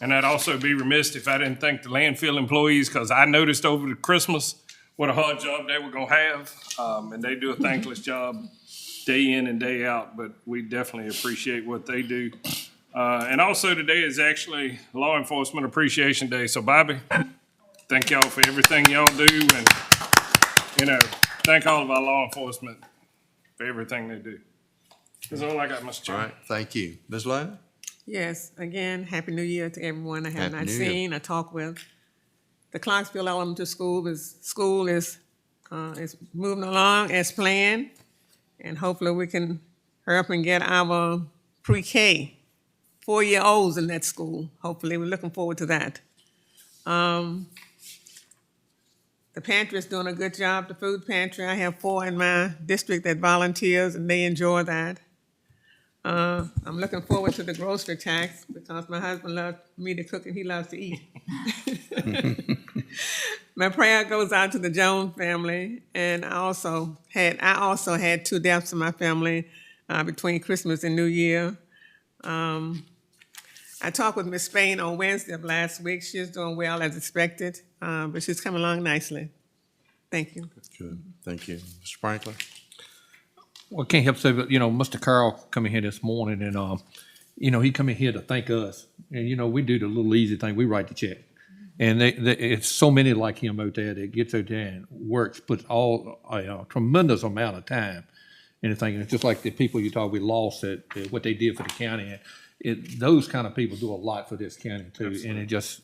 And I'd also be remiss if I didn't thank the landfill employees, because I noticed over the Christmas what a hard job they were gonna have. And they do a thankless job day in and day out, but we definitely appreciate what they do. And also today is actually Law Enforcement Appreciation Day. So Bobby, thank y'all for everything y'all do, and, you know, thank all of our law enforcement for everything they do. That's all I got, Mr. All Chairman. right, thank you. Ms. Lane? Yes, again, Happy New Year to everyone I have Happy not New Year. seen or talked with. The Clarksville Elementary School is moving along as planned, and hopefully we can hurry up and get our pre-K 4-year-olds in that school. Hopefully, we're looking forward to that. The pantry is doing a good job, the food pantry. I have 4 in my district that volunteers, and they enjoy that. I'm looking forward to the grocery tax because my husband loves me to cook and he loves to eat. My prayer goes out to the Jones family, and I also had 2 deaths in my family between Christmas and New Year. I talked with Miss Spain on Wednesday of last week. She's doing well as expected, but she's coming along nicely. Thank you. Good, thank you. Mr. Franklin? Well, I can't help say, but, Mr. Carl come in here this morning and, he come in here to thank us. And, we do the little easy thing. We write the check. And it's so many like him out there that gets out there and works, puts a tremendous amount of time into thinking. It's just like the people you talk we lost at what they did for the county. Those kind of people do a lot for this county too. Absolutely. And it just,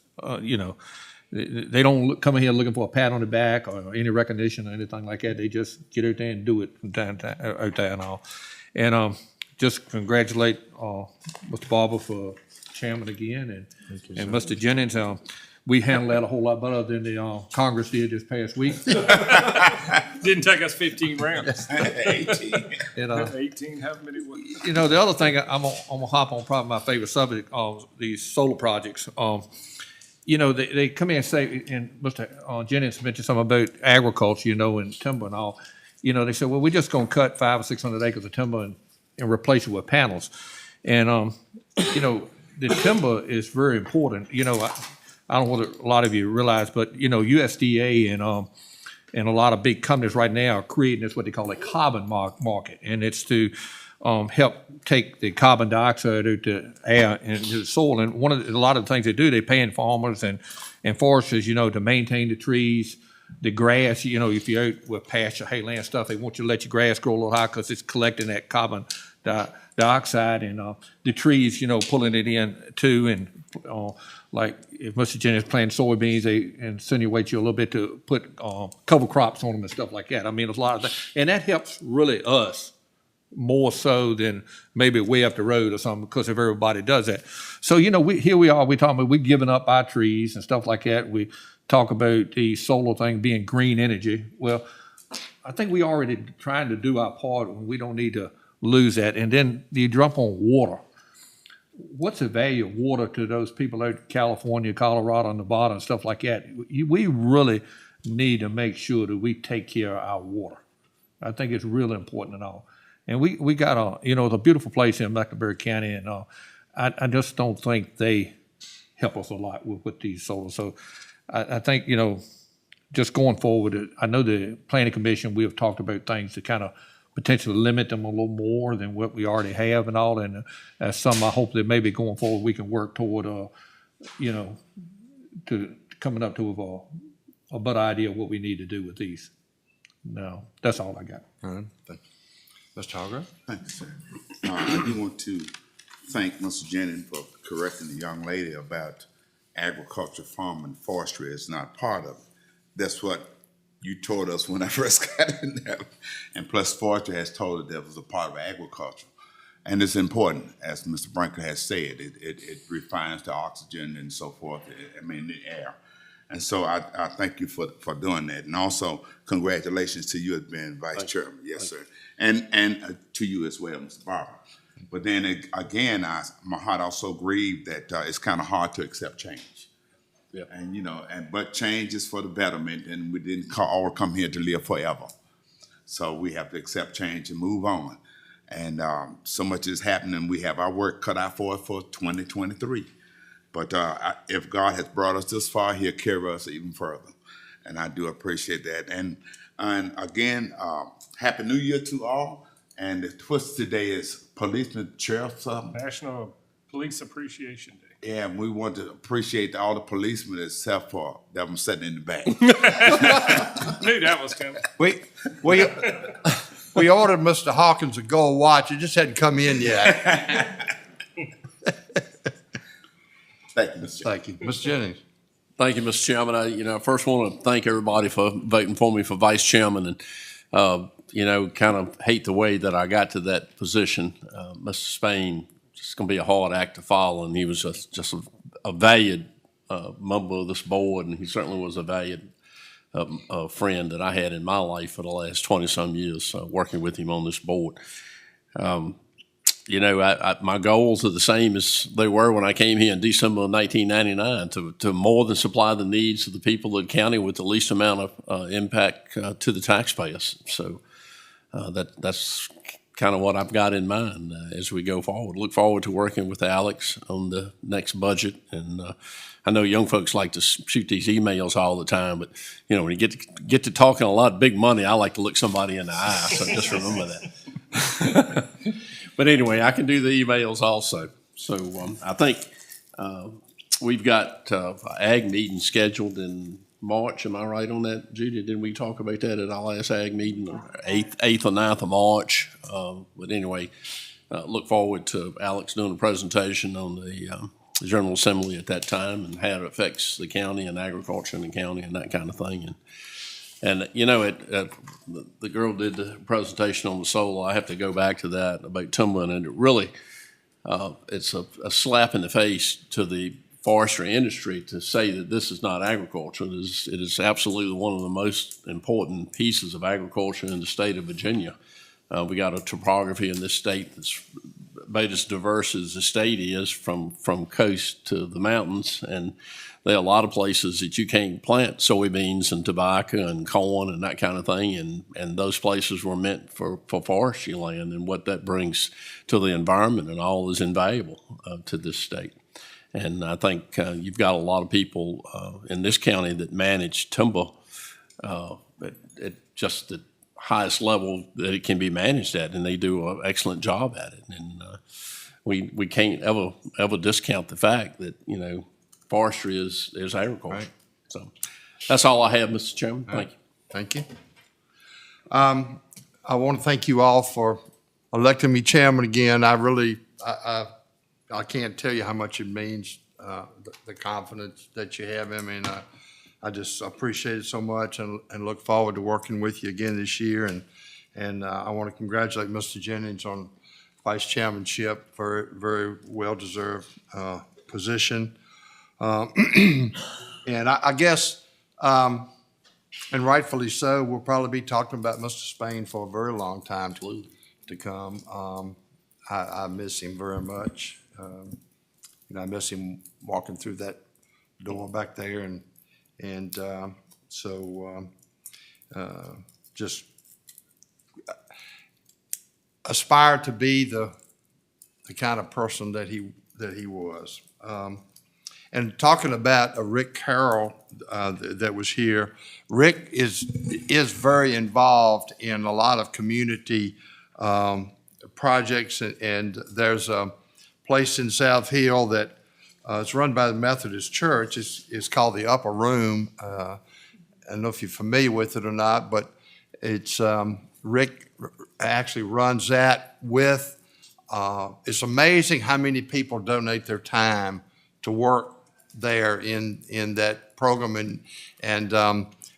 they don't come in here looking for a pat on the back or any recognition or anything like that. They just get out there and do it from time to time out there and all. And just congratulate Mr. Barber for chairman again, and Mr. Jennings. We handled that a whole lot better than the Congress did this past week. Didn't take us 15 rounds. 18. 18, how many? The other thing, I'm gonna hop on probably my favorite subject, these solar projects. They come in and say, and Mr. Jennings mentioned something about agriculture, and timber and all. They said, well, we're just gonna cut 500 or 600 acres of timber and replace it with panels. And, the timber is very important. I don't know what a lot of you realize, but, USDA and a lot of big companies right now are creating this, what they call a carbon market. And it's to help take the carbon dioxide out the air and the soil. And a lot of the things they do, they pay in farmers and foresters, to maintain the trees, the grass. If you're out with pasture, hay land stuff, they want you to let your grass grow a little high because it's collecting that carbon dioxide, and the trees, pulling it in too. And like if Mr. Jennings planted soybeans, they insinuate you a little bit to put cover crops on them and stuff like that. I mean, there's a lot of things, and that helps really us more so than maybe way up the road or something, because if everybody does that. So, here we are, we're talking about we're giving up our trees and stuff like that. We talk about the solar thing being green energy. Well, I think we already trying to do our part, and we don't need to lose that. And then you jump on water. What's the value of water to those people out in California, Colorado, Nevada, and stuff like that? We really need to make sure that we take care of our water. I think it's really important and all. And we got it's a beautiful place in Mecklenburg County, and I just don't think they help us a lot with these solar. So I think, just going forward, I know the Planning Commission, we have talked about things to kind of potentially limit them a little more than what we already have and all. And some, I hope that maybe going forward, we can work toward, to coming up to a better idea of what we need to do with these. No, that's all I got. All right, thank you. Mr. Hargrove? Thank you, sir. I do want to thank Mr. Jennings for correcting the young lady about agriculture, farm, and forestry is not part of it. That's what you told us when I first got in there. And plus forestry has told us that was a part of agriculture. And it's important, as Mr. Brinker has said, it refines the oxygen and so forth, the air. And so I thank you for doing that. And also, congratulations to you as being Vice Chairman. Yes, sir. And to you as well, Mr. Barber. But then again, my heart also grieved that it's kind of hard to accept change. Yeah. And but change is for the betterment, and we didn't all come here to live forever. So we have to accept change and move on. And so much is happening. We have our work cut out for 2023. But if God has brought us this far, He'll carry us even further. And I do appreciate that. And again, Happy New Year to all. And the twist today is Policeman Sheriff's National Police Appreciation Day. Yeah, and we want to appreciate all the policemen except for them sitting in the back. Knew that was coming. We ordered Mr. Hawkins a gold watch. It just hadn't come in yet. Thank you, Mr. Chairman. Thank you. Mr. Jennings. Thank you, Mr. Chairman. I first want to thank everybody for voting for me for Vice Chairman, and kind of hate the way that I got to that position. Mr. Spain, it's going to be a hard act to follow, and he was just a valued member of this board, and he certainly was a valued friend that I had in my life for the last 20-some years, working with him on this board. My goals are the same as they were when I came here in December of 1999, to more than supply the needs of the people of the county with the least amount of impact to the taxpayers. So that's kind of what I've got in mind as we go forward. Look forward to working with Alex on the next budget. And I know young folks like to shoot these emails all the time, but when you get to talking a lot of big money, I like to look somebody in the eye. So just remember that. But anyway, I can do the emails also. So I think we've got an ag meeting scheduled in March. Am I right on that, Judy? Didn't we talk about that at our last ag meeting, 8th or 9th of March? But anyway, look forward to Alex doing a presentation on the General Assembly at that time and how it affects the county and agriculture in the county and that kind of thing. And the girl did the presentation on the solar. I have to go back to that about timber, and it really, it's a slap in the face to the forestry industry to say that this is not agriculture. It is absolutely one of the most important pieces of agriculture in the state of Virginia. We got a topography in this state that's about as diverse as the state is, from coast to the mountains, and there are a lot of places that you can't plant soybeans and tobacco and corn and that kind of thing, and those places were meant for forestry land, and what that brings to the environment and all is invaluable to this state. And I think you've got a lot of people in this county that manage timber at just the highest level that it can be managed at, and they do an excellent job at it. And we can't ever discount the fact that forestry is agriculture. Right. So that's all I have, Mr. Chairman. Thank you. Thank you. I want to thank you all for electing me chairman again. I can't tell you how much it means, the confidence that you have in me, and I just appreciate it so much, and look forward to working with you again this year. And I want to congratulate Mr. Jennings on vice chairmanship, very, very well-deserved position. And I guess, and rightfully so, we'll probably be talking about Mr. Spain for a very long time to come. I miss him very much. I miss him walking through that door back there, and just aspire to be the kind of person that he was. And talking about Rick Carroll that was here, Rick is very involved in a lot of community projects, and there's a place in South Hill that it's run by the Methodist Church. It's called the Upper Room. I don't know if you're familiar with it or not, but it's Rick actually runs that with. It's amazing how many people donate their time to work there in that program, and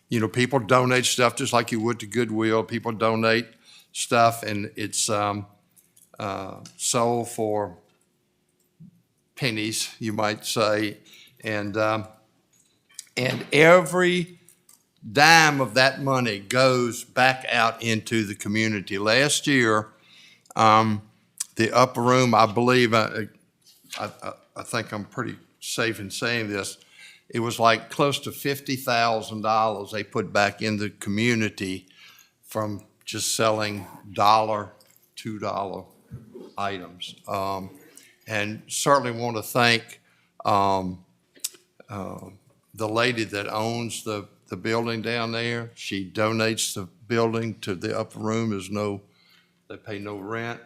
you know, people donate stuff just like you would to Goodwill. People donate stuff, and it's sold for pennies, you might say, and every dime of that money goes back out into the community. Last year, the Upper Room, I believe, I think I'm pretty safe in saying this, it was like close to $50,000 they put back in the community from just selling $1, $2 items. And certainly want to thank the lady that owns the building down there. She donates the building to the Upper Room. They pay no rent.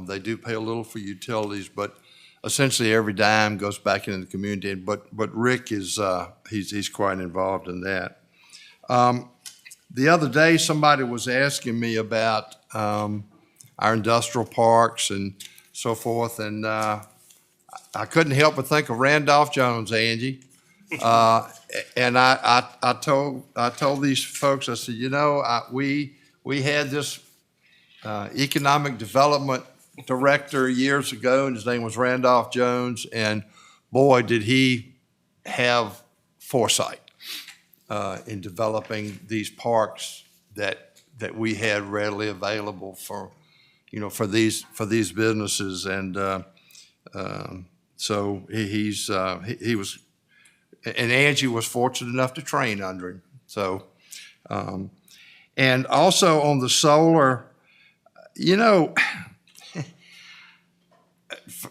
They do pay a little for utilities, but essentially every dime goes back into the community. But Rick is he's quite involved in that. The other day, somebody was asking me about our industrial parks and so forth, and I couldn't help but think of Randolph Jones, Angie. And I told these folks, I said, you know, we had this economic development director years ago, and his name was Randolph Jones, and boy, did he have foresight in developing these parks that we had readily available for, you know, for these businesses, and so he was, and Angie was fortunate enough to train under him. So, and also on the solar, you know,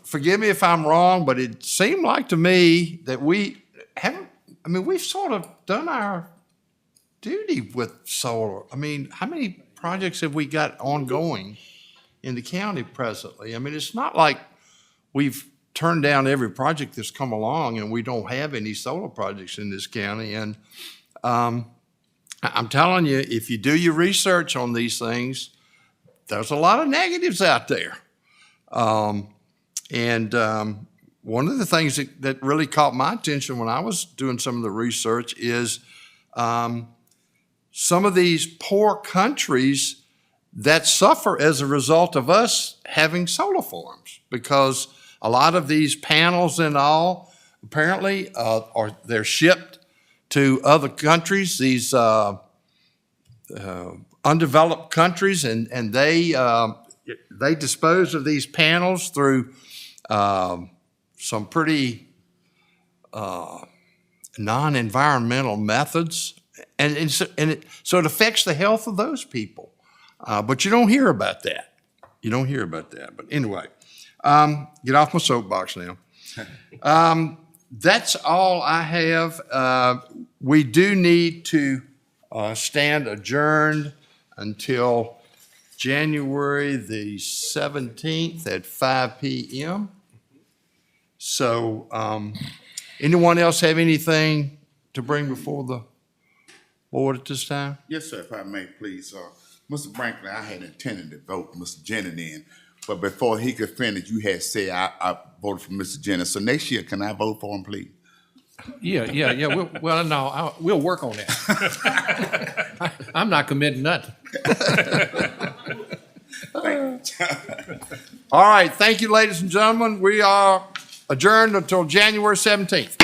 forgive me if I'm wrong, but it seemed like to me that we haven't, I mean, we've sort of done our duty with solar. I mean, how many projects have we got ongoing in the county presently? I mean, it's not like we've turned down every project that's come along and we don't have any solar projects in this county. And I'm telling you, if you do your research on these things, there's a lot of negatives out there. One of the things that really caught my attention when I was doing some of the research is some of these poor countries that suffer as a result of us having solar farms, because a lot of these panels and all apparently they're shipped to other countries, these undeveloped countries, and they dispose of these panels through some pretty non-environmental methods, and so it affects the health of those people. But you don't hear about that. You don't hear about that. But anyway, get off my soapbox now. That's all I have. We do need to stand adjourned until January the 17th at 5 p.m. So anyone else have anything to bring before the board at this time? Yes, sir, if I may, please. Mr. Franklin, I had intended to vote Mr. Jennings in, but before he could finish, you had said I voted for Mr. Jennings. So next year, can I vote for him, please? Yeah. We'll work on that. I'm not committing nothing. All right, thank you, ladies and gentlemen. We are adjourned until January 17th.